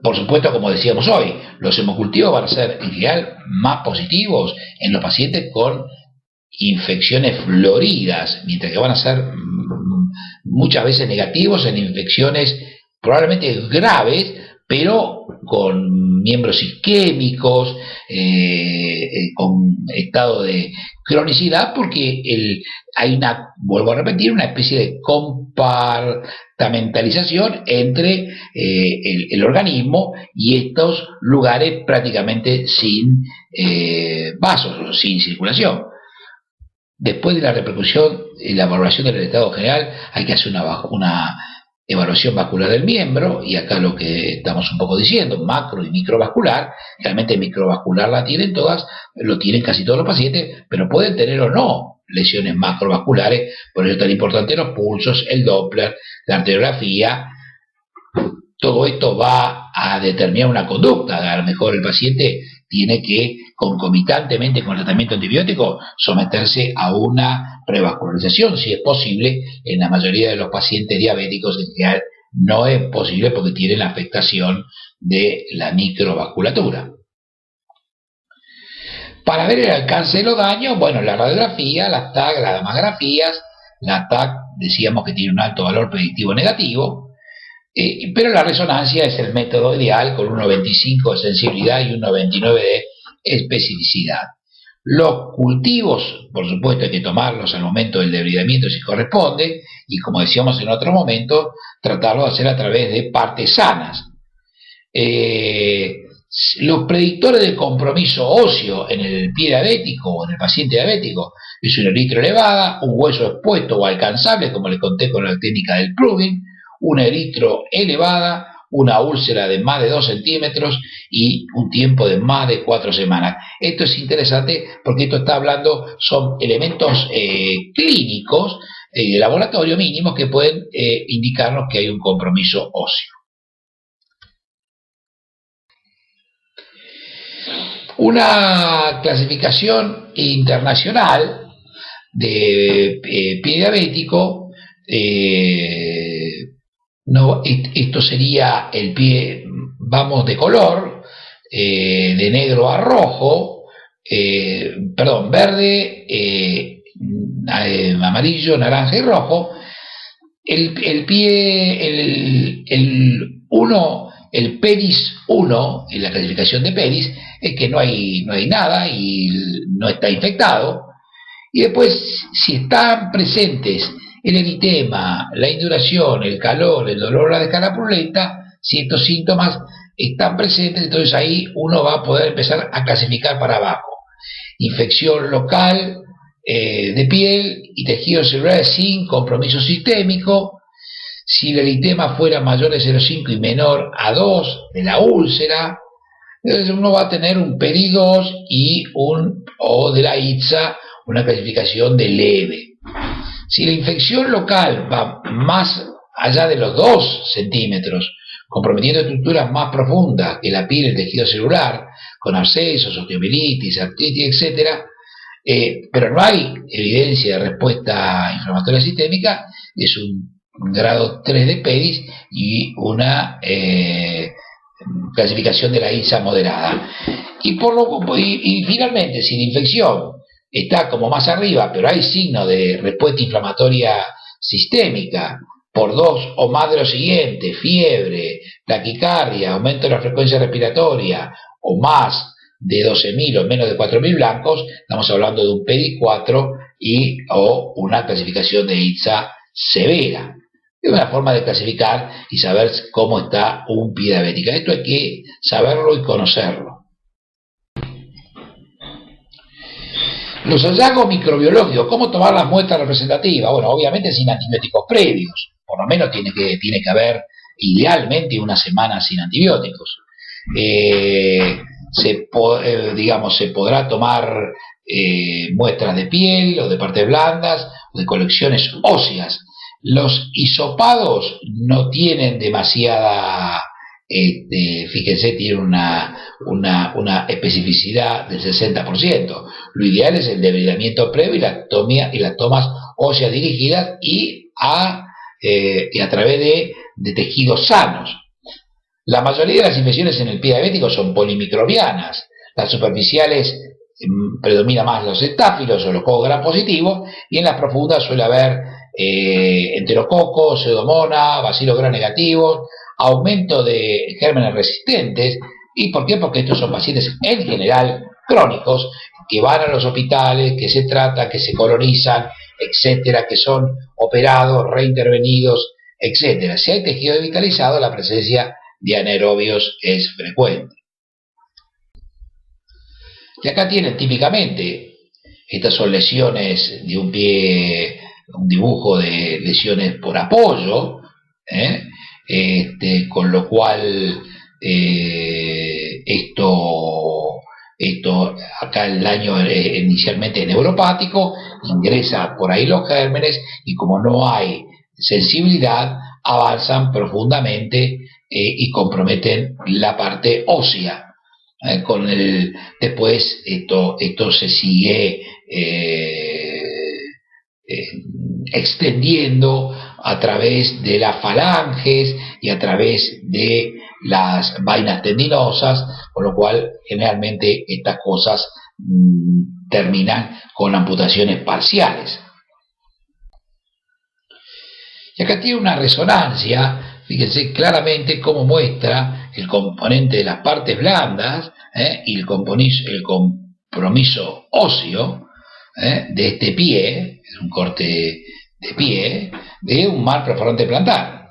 Por supuesto, como decíamos hoy, los hemocultivos van a ser en general más positivos en los pacientes con infecciones floridas, mientras que van a ser muchas veces negativos en infecciones probablemente graves, pero con miembros isquémicos, con estado de cronicidad, porque hay vuelvo a repetir, una especie de compartamentalización entre el organismo y estos lugares prácticamente sin vasos, sin circulación. Después de la repercusión y la valoración del estado general, hay que hacer una evaluación vascular del miembro, y acá lo que estamos un poco diciendo, macro y microvascular. Realmente microvascular la tienen todas, lo tienen casi todos los pacientes, pero pueden tener o no lesiones macrovasculares. Por eso es tan importante los pulsos, el Doppler, la arteriografía. Todo esto va a determinar una conducta. A lo mejor el paciente tiene que, concomitantemente con el tratamiento antibiótico, someterse a una revascularización, si es posible. En la mayoría de los pacientes diabéticos en general no es posible, porque tienen la afectación de la microvasculatura. Para ver el alcance de los daños, bueno, la radiografía, las TAC, las gammagrafías, la TAC decíamos que tiene un alto valor predictivo negativo, pero la resonancia es el método ideal con 1,25 de sensibilidad y 1,29 de especificidad. Los cultivos, por supuesto, hay que tomarlos al momento del debridamiento si corresponde, y como decíamos en otro momento, tratarlo de hacer a través de partes sanas. Los predictores de compromiso óseo en el pie diabético o en el paciente diabético es una eritro elevada, un hueso expuesto o alcanzable, como le conté con la técnica del pruning, una eritro elevada, una úlcera de más de 2 centímetros y un tiempo de más de 4 semanas. Esto es interesante porque esto está hablando, son elementos clínicos de laboratorio mínimos que pueden indicarnos que hay un compromiso óseo. Una clasificación internacional de pie diabético, esto sería el pie, vamos de color, de negro a rojo, verde, amarillo, naranja y rojo. El pie, el PEDIS 1, en la clasificación de PEDIS, es que no hay nada y no está infectado. Y después, si están presentes el eritema, la induración, el calor, el dolor, la descarga purulenta, si estos síntomas están presentes, entonces ahí uno va a poder empezar a clasificar para abajo. Infección local de piel y tejidos celulares sin compromiso sistémico. Si el eritema fuera mayor de 0,5 y menor a 2 de la úlcera, entonces uno va a tener un PEDI 2 o de la ITSA una clasificación de leve. Si la infección local va más allá de los 2 centímetros, comprometiendo estructuras más profundas que la piel y el tejido celular, con abscesos, osteomielitis, artritis, etc., pero no hay evidencia de respuesta inflamatoria sistémica, es un grado 3 de PEDIS y una clasificación de la ISA moderada. Y finalmente, si la infección está como más arriba, pero hay signo de respuesta inflamatoria sistémica por 2 o más de lo siguiente, fiebre, taquicardia, aumento de la frecuencia respiratoria o más de 12.000 o menos de 4.000 blancos, estamos hablando de un PEDI 4 o una clasificación de ITSA severa. Es una forma de clasificar y saber cómo está un pie diabético. Esto hay que saberlo y conocerlo. Los hallazgos microbiológicos, ¿cómo tomar las muestras representativas? Bueno, obviamente sin antibióticos previos, por lo menos tiene que haber idealmente una semana sin antibióticos. Se podrá tomar muestras de piel o de partes blandas o de colecciones óseas. Los hisopados no tienen demasiada, fíjense, tienen una especificidad del 60%. Lo ideal es el debridamiento previo y las tomas óseas dirigidas y a través de tejidos sanos. La mayoría de las infecciones en el pie diabético son polimicrobianas. Las superficiales predomina más los estáfilos o los cocos gram positivos, y en las profundas suele haber enterococos, pseudomonas, bacilos gram negativos, aumento de gérmenes resistentes. ¿Y por qué? Porque estos son pacientes en general crónicos que van a los hospitales, que se tratan, que se colonizan, etcétera, que son operados, reintervenidos, etcétera. Si hay tejido devitalizado, la presencia de anaerobios es frecuente. Y acá tienen típicamente, estas son lesiones de un pie, un dibujo de lesiones por apoyo, con lo cual esto acá el daño inicialmente es neuropático, ingresa por ahí los gérmenes y como no hay sensibilidad, avanzan profundamente y comprometen la parte ósea. Después esto se sigue extendiendo a través de las falanges y a través de las vainas tendinosas, con lo cual generalmente estas cosas terminan con amputaciones parciales. Y acá tiene una resonancia, fíjense claramente cómo muestra el componente de las partes blandas y el compromiso óseo de este pie, es un corte de pie, de un mal perforante plantar.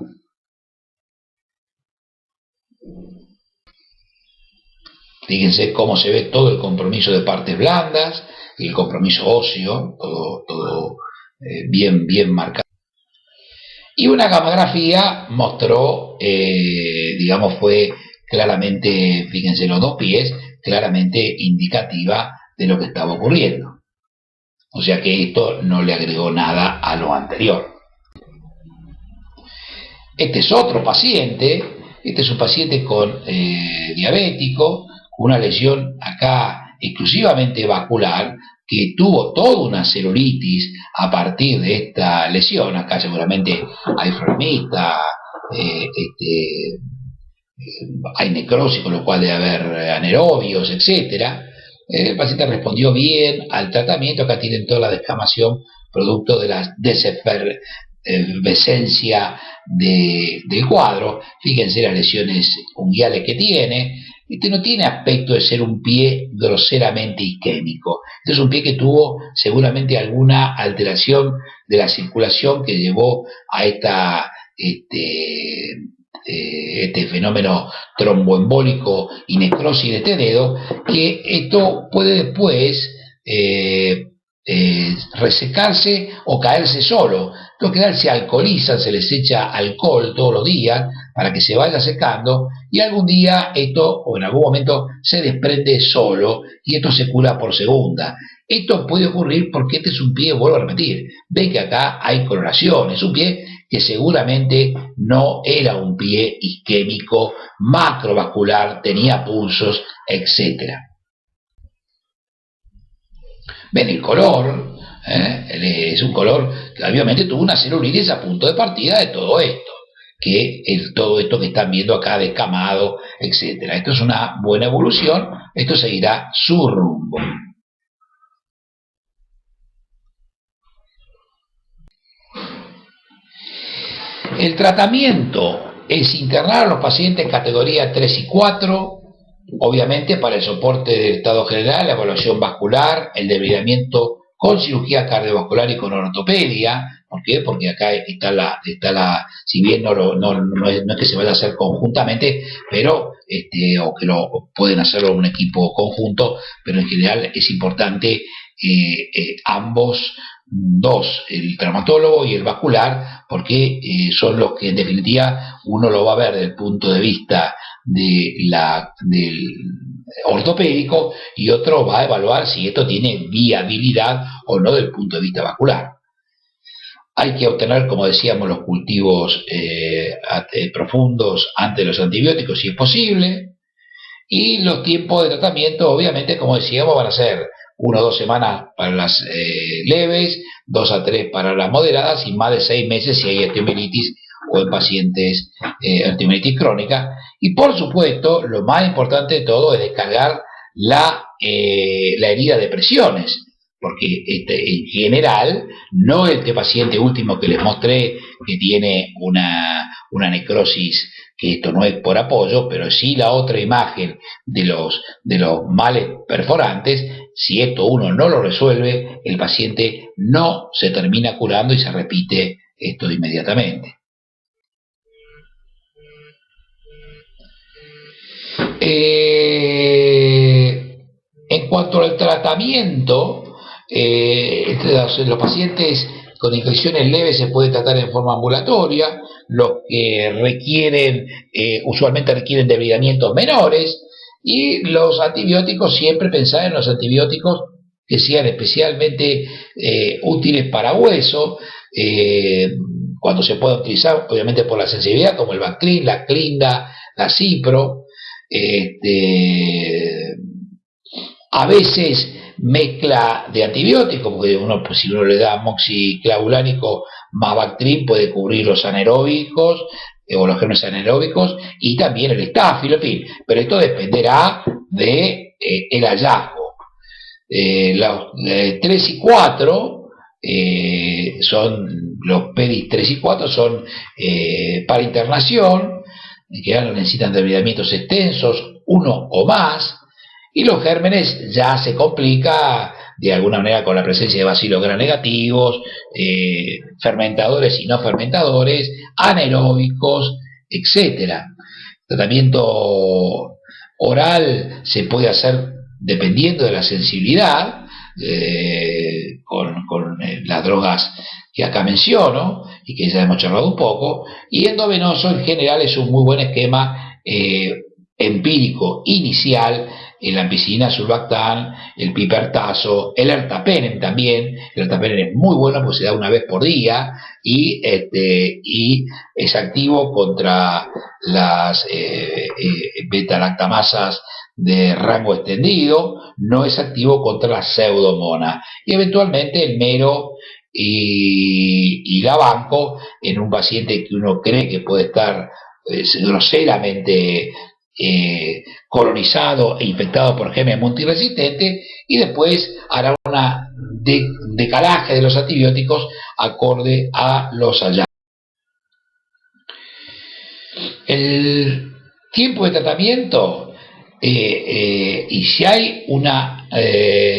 Fíjense cómo se ve todo el compromiso de partes blandas, el compromiso óseo, todo bien marcado. Y una gamografía mostró, fue claramente, fíjense los dos pies, claramente indicativa de lo que estaba ocurriendo. O sea que esto no le agregó nada a lo anterior. Este es otro paciente, este es un paciente con diabético, una lesión acá exclusivamente vascular, que tuvo toda una celulitis a partir de esta lesión. Acá seguramente hay flemista, hay necrosis, con lo cual debe haber anaerobios, etc. El paciente respondió bien al tratamiento. Acá tienen toda la descamación producto de la desefervescencia del cuadro. Fíjense las lesiones unguiales que tiene. Este no tiene aspecto de ser un pie groseramente isquémico. Este es un pie que tuvo seguramente alguna alteración de la circulación que llevó a este fenómeno tromboembólico y necrosis de este dedo, que esto puede después resecarse o caerse solo. Lo que se alcoholiza, se les echa alcohol todos los días para que se vaya secando, y algún día esto, o en algún momento, se desprende solo y esto se cura por segunda. Esto puede ocurrir porque este es un pie, vuelvo a repetir, ve que acá hay coloración, es un pie que seguramente no era un pie isquémico, macrovascular, tenía pulsos, etc. Ven el color, es un color que obviamente tuvo una celulitis a punto de partida de todo esto, que es todo esto que están viendo acá descamado, etc. Esto es una buena evolución, esto seguirá su rumbo. El tratamiento es internar a los pacientes en categoría 3 y 4, obviamente para el soporte del estado general, la evaluación vascular, el debridamiento con cirugía cardiovascular y con ortopedia. ¿Por qué? Porque acá está la si bien no es que se vaya a hacer conjuntamente, pero o que lo pueden hacerlo un equipo conjunto, pero en general es importante ambos dos, el traumatólogo y el vascular, porque son los que en definitiva uno lo va a ver desde el punto de vista del ortopédico, y otro va a evaluar si esto tiene viabilidad o no desde el punto de vista vascular. Hay que obtener, como decíamos, los cultivos profundos antes de los antibióticos si es posible, y los tiempos de tratamiento, obviamente, como decíamos, van a ser 1 o 2 semanas para las leves, 2 a 3 para las moderadas, y más de 6 meses si hay osteomielitis o en pacientes osteomielitis crónica. Y por supuesto, lo más importante de todo es descargar la herida de presiones, porque en general, no este paciente último que les mostré, que tiene una necrosis, que esto no es por apoyo, pero sí la otra imagen de los males perforantes. Si esto uno no lo resuelve, el paciente no se termina curando y se repite esto inmediatamente. En cuanto al tratamiento, los pacientes con infecciones leves se puede tratar en forma ambulatoria. Los que usualmente requieren debridamientos menores, y los antibióticos, siempre pensar en los antibióticos que sean especialmente útiles para hueso, cuando se pueda utilizar, obviamente por la sensibilidad, como el Bactrim, la Clinda, la Cipro. A veces mezcla de antibióticos, porque si uno le da amoxiclavulánico más Bactrim, puede cubrir los anaeróbicos o los genes anaeróbicos, y también el estáfilo, en fin, pero esto dependerá de el hallazgo. Los 3 y 4 son los PEDIS 3 y 4 son para internación, que ya no necesitan debilitamientos extensos, uno o más, y los gérmenes ya se complica de alguna manera con la presencia de bacilos gram negativos, fermentadores y no fermentadores, anaeróbicos, etcétera. Tratamiento oral se puede hacer dependiendo de la sensibilidad, con las drogas que acá menciono y que ya hemos charlado un poco, y endovenoso en general es un muy buen esquema empírico inicial: el ampicilina, surfactant, el pipertazo, el ertapenem también. El ertapenem es muy bueno porque se da una vez por día y es activo contra las beta-lactamasas de rango extendido, no es activo contra la pseudomonas, y eventualmente el mero y la banco en un paciente que uno cree que puede estar groseramente colonizado e infectado por germen multiresistente, y después hará una decalaje de los antibióticos acorde a los hallazgos. El tiempo de tratamiento, y si hay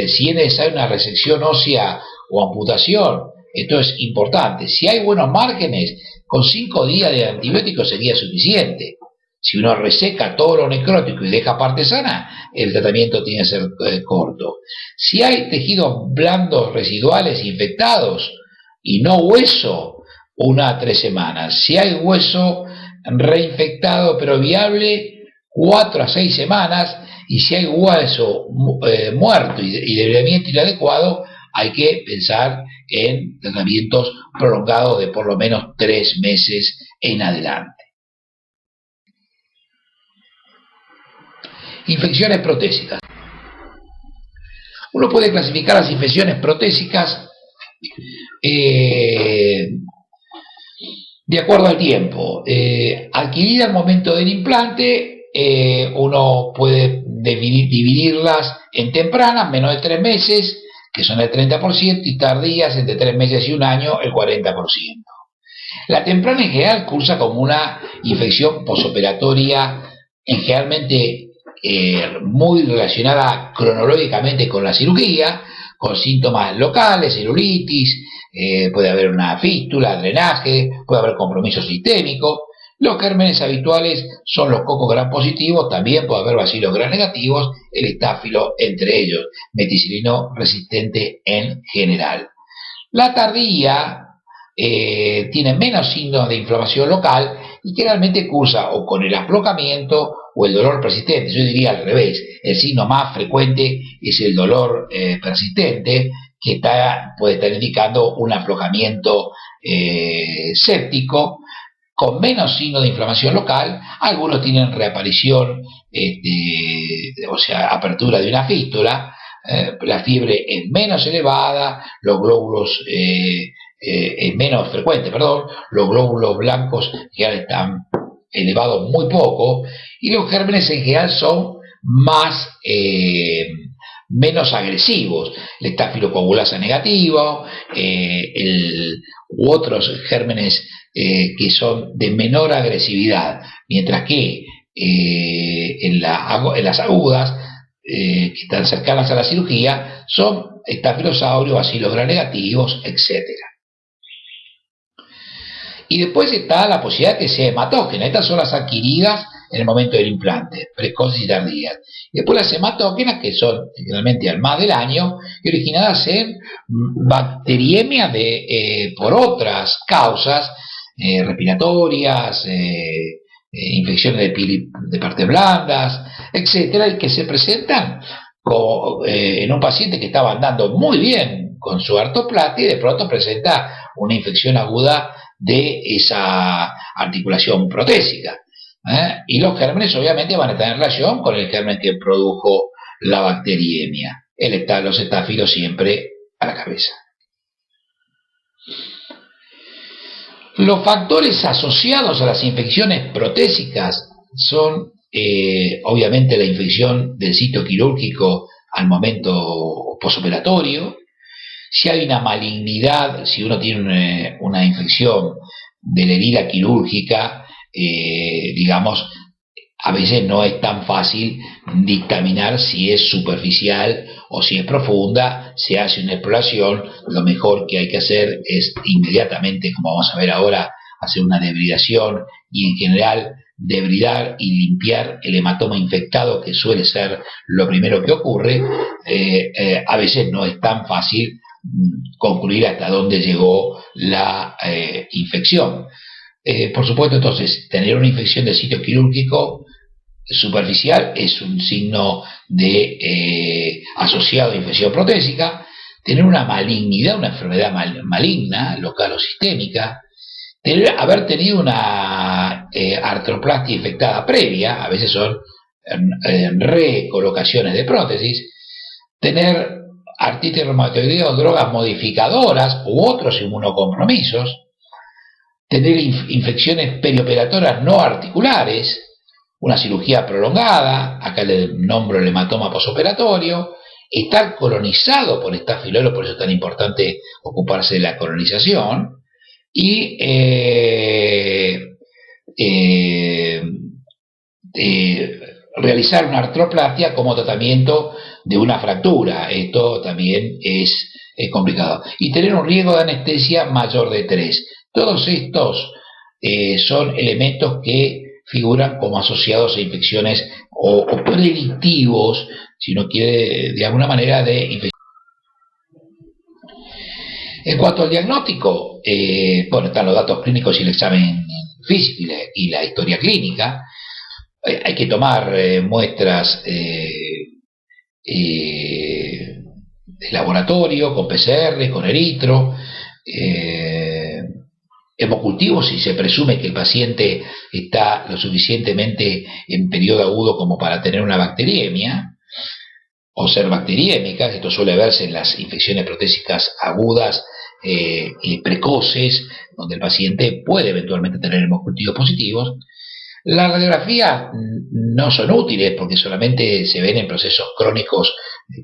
si es necesaria una resección ósea o amputación, esto es importante. Si hay buenos márgenes, con 5 días de antibióticos sería suficiente. Si uno reseca todo lo necrótico y deja parte sana, el tratamiento tiene que ser corto. Si hay tejidos blandos residuales infectados y no hueso, 1 a 3 semanas. Si hay hueso reinfectado pero viable, 4 a 6 semanas. Y si hay hueso muerto y debilitamiento inadecuado, hay que pensar en tratamientos prolongados de por lo menos 3 meses en adelante. Infecciones protésicas. Uno puede clasificar las infecciones protésicas de acuerdo al tiempo. Adquirida al momento del implante, uno puede dividirlas en tempranas, menos de 3 meses, que son el 30%, y tardías, entre 3 meses y 1 año, el 40%. La temprana en general cursa como una infección posoperatoria, generalmente muy relacionada cronológicamente con la cirugía, con síntomas locales, celulitis, puede haber una fístula, drenaje, puede haber compromiso sistémico. Los gérmenes habituales son los cocos gram positivos, también puede haber bacilos gram negativos, el estáfilo entre ellos, meticilino resistente en general. La tardía tiene menos signos de inflamación local y generalmente cursa o con el aflojamiento o el dolor persistente. Yo diría al revés: el signo más frecuente es el dolor persistente, que puede estar indicando un aflojamiento séptico, con menos signos de inflamación local. Algunos tienen reaparición, o sea, apertura de una fístula, la fiebre es menos elevada, los glóbulos es menos frecuente, los glóbulos blancos ya están elevados muy poco, y los gérmenes en general son menos agresivos. El estafilocoagulasa negativo, u otros gérmenes que son de menor agresividad, mientras que en las agudas, que están cercanas a la cirugía, son estafilosaurios, bacilos gram negativos, etc. Y después está la posibilidad de que sea hematógena. Estas son las adquiridas en el momento del implante, precoces y tardías. Y después las hematógenas, que son generalmente al más del año, y originadas en bacteriemia por otras causas respiratorias, infecciones de partes blandas, etcétera, y que se presentan en un paciente que estaba andando muy bien con su artroplastia y de pronto presenta una infección aguda de esa articulación protésica. Y los gérmenes obviamente van a tener relación con el germen que produjo la bacteriemia. Los estáfilos siempre a la cabeza. Los factores asociados a las infecciones protésicas son obviamente la infección del sitio quirúrgico al momento posoperatorio. Si hay una malignidad, si uno tiene una infección de la herida quirúrgica, digamos, a veces no es tan fácil dictaminar si es superficial o si es profunda. Se hace una exploración. Lo mejor que hay que hacer es inmediatamente, como vamos a ver ahora, hacer una debridación y en general debridar y limpiar el hematoma infectado, que suele ser lo primero que ocurre. A veces no es tan fácil concluir hasta dónde llegó la infección. Por supuesto, entonces, tener una infección del sitio quirúrgico superficial es un signo de asociado a infección protésica. Tener una malignidad, una enfermedad maligna, local o sistémica. Haber tenido una artroplastia infectada previa, a veces son recolocaciones de prótesis. Tener artritis reumatoidea o drogas modificadoras u otros inmunocompromisos. Tener infecciones perioperatorias no articulares, una cirugía prolongada, acá le nombro el hematoma posoperatorio, estar colonizado por Staph aureus, por eso es tan importante ocuparse de la colonización, y realizar una artroplastia como tratamiento de una fractura. Esto también es complicado. Y tener un riesgo de anestesia mayor de 3. Todos estos son elementos que figuran como asociados a infecciones o predictivos, si uno quiere, de alguna manera, de infección. En cuanto al diagnóstico, bueno, están los datos clínicos y el examen físico y la historia clínica. Hay que tomar muestras de laboratorio, con PCR, con eritro, hemocultivos si se presume que el paciente está lo suficientemente en periodo agudo como para tener una bacteriemia o ser bacteriémica. Esto suele verse en las infecciones protésicas agudas y precoces, donde el paciente puede eventualmente tener hemocultivos positivos. Las radiografías no son útiles porque solamente se ven en procesos crónicos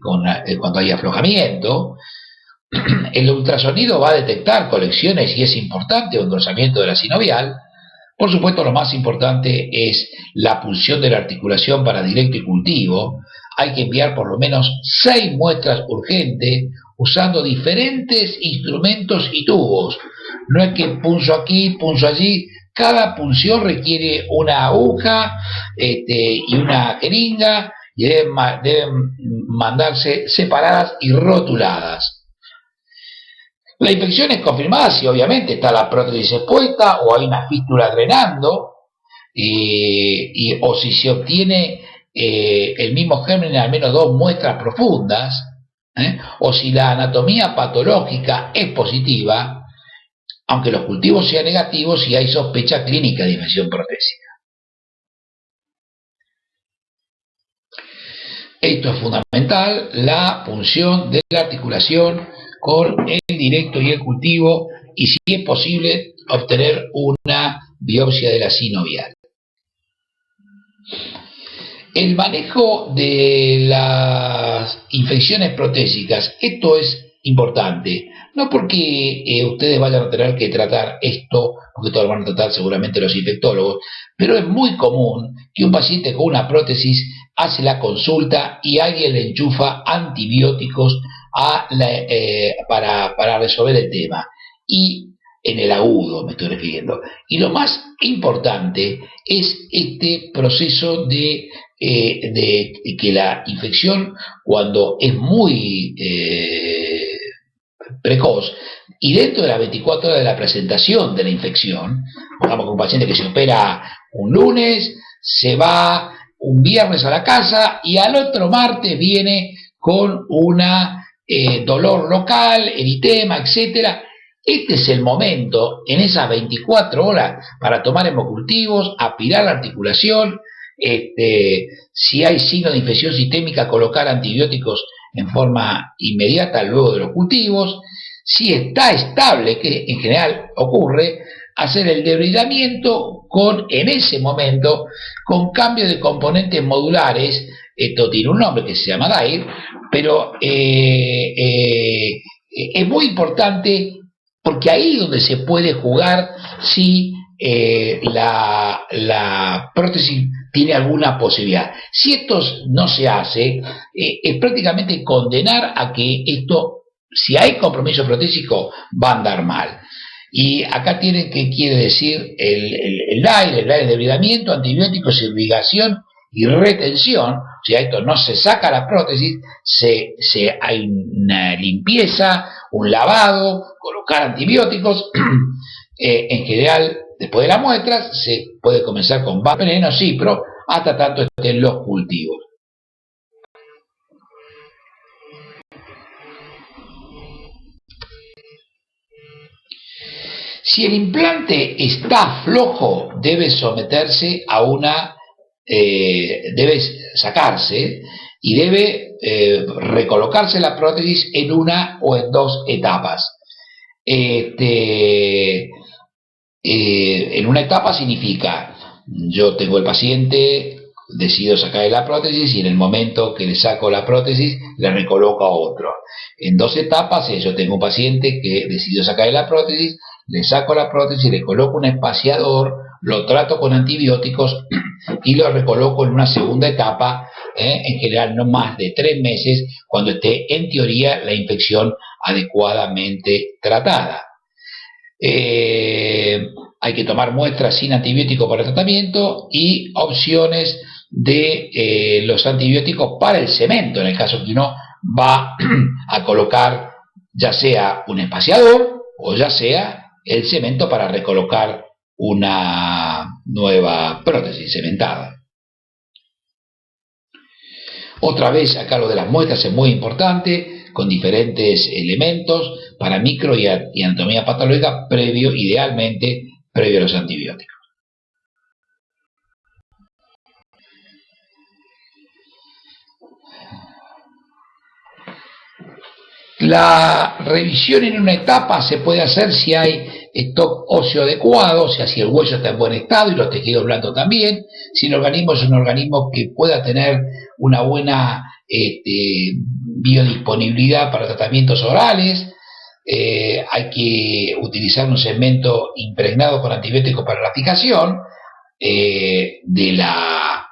cuando hay aflojamiento. El ultrasonido va a detectar colecciones y es importante un engrosamiento de la sinovial. Por supuesto, lo más importante es la punción de la articulación para directo y cultivo. Hay que enviar por lo menos 6 muestras urgentes usando diferentes instrumentos y tubos. No es que punzo aquí, punzo allí. Cada punción requiere una aguja y una jeringa y deben mandarse separadas y rotuladas. La infección es confirmada si obviamente está la prótesis expuesta o hay una fístula drenando, o si se obtiene el mismo germen en al menos 2 muestras profundas, o si la anatomía patológica es positiva, aunque los cultivos sean negativos, si hay sospecha clínica de infección protésica. Esto es fundamental, la punción de la articulación con el directo y el cultivo, y si es posible obtener una biopsia de la sinovial. El manejo de las infecciones protésicas, esto es importante, no porque ustedes vayan a tener que tratar esto, porque todos lo van a tratar seguramente los infectólogos, pero es muy común que un paciente con una prótesis hace la consulta y alguien le enchufa antibióticos para resolver el tema, y en el agudo me estoy refiriendo. Y lo más importante es este proceso de que la infección, cuando es muy precoz y dentro de las 24 horas de la presentación de la infección, pongamos que un paciente que se opera un lunes, se va un viernes a la casa y al otro martes viene con una dolor local, eritema, etcétera. Este es el momento, en esas 24 horas, para tomar hemocultivos, aspirar la articulación, si hay signos de infección sistémica, colocar antibióticos en forma inmediata luego de los cultivos. Si está estable, que en general ocurre, hacer el debridamiento en ese momento, con cambio de componentes modulares, esto tiene un nombre que se llama DAIR, pero es muy importante porque ahí es donde se puede jugar si la prótesis tiene alguna posibilidad. Si esto no se hace, es prácticamente condenar a que esto, si hay compromiso protésico, va a andar mal. Y acá tienen que quiere decir el aire de debridamiento, antibióticos, irrigación y retención. O sea, esto no se saca la prótesis, hay una limpieza, un lavado, colocar antibióticos. En general, después de las muestras, se puede comenzar con veneno, cipro, hasta tanto estén los cultivos. Si el implante está flojo, debe someterse a debe sacarse y debe recolocarse la prótesis en una o en dos etapas. En una etapa significa, yo tengo el paciente, decido sacarle la prótesis y en el momento que le saco la prótesis le recoloco a otro. En dos etapas, yo tengo un paciente que decido sacarle la prótesis, le saco la prótesis, le coloco un espaciador, lo trato con antibióticos y lo recoloco en una segunda etapa, en general no más de 3 meses, cuando esté en teoría la infección adecuadamente tratada. Hay que tomar muestras sin antibiótico para el tratamiento y opciones de los antibióticos para el cemento, en el caso que uno va a colocar ya sea un espaciador o ya sea el cemento para recolocar una nueva prótesis cementada. Otra vez acá lo de las muestras es muy importante, con diferentes elementos para micro y anatomía patológica idealmente previo a los antibióticos. La revisión en una etapa se puede hacer si hay stock óseo adecuado, o sea, si el hueso está en buen estado y los tejidos blandos también, si el organismo es un organismo que pueda tener una buena biodisponibilidad para tratamientos orales. Hay que utilizar un cemento impregnado con antibióticos para la fijación de la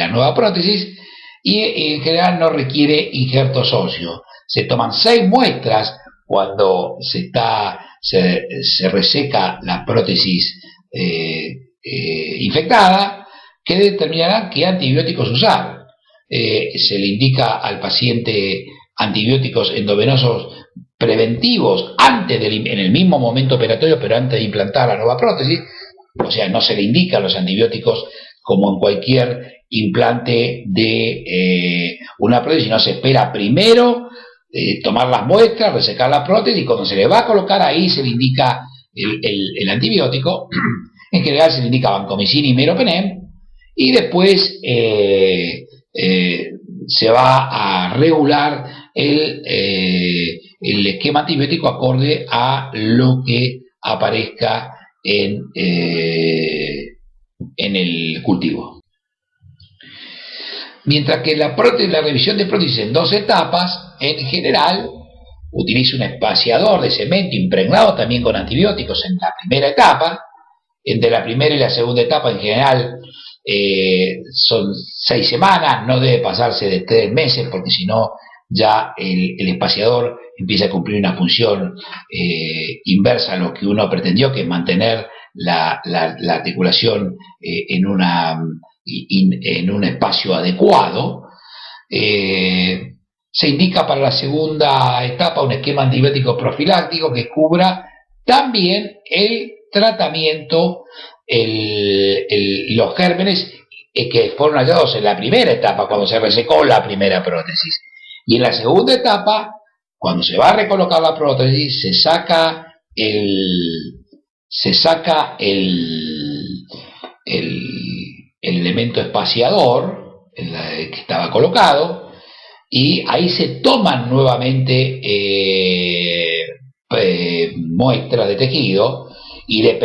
nueva prótesis y en general no requiere injertos óseos. Se toman 6 muestras cuando se reseca la prótesis infectada, que determinarán qué antibióticos usar. Se le indica al paciente antibióticos endovenosos preventivos en el mismo momento operatorio, pero antes de implantar la nueva prótesis. O sea, no se le indican los antibióticos como en cualquier implante de una prótesis, sino se espera primero tomar las muestras, resecar la prótesis y cuando se le va a colocar ahí se le indica el antibiótico. En general se le indica vancomicina y meropenem y después se va a regular el esquema antibiótico acorde a lo que aparezca en el cultivo. Mientras que la revisión de prótesis en 2 etapas, en general, utiliza un espaciador de cemento impregnado también con antibióticos en la primera etapa. Entre la primera y la segunda etapa, en general, son 6 semanas, no debe pasarse de 3 meses, porque si no, ya el espaciador empieza a cumplir una función inversa a lo que uno pretendió, que es mantener la articulación en un espacio adecuado. Se indica para la segunda etapa un esquema antibiótico profiláctico que cubra también el tratamiento, los gérmenes que fueron hallados en la primera etapa, cuando se resecó la primera prótesis. Y en la segunda etapa, cuando se va a recolocar la prótesis, se saca el elemento espaciador que estaba colocado y ahí se toman nuevamente muestras de tejido y dependiendo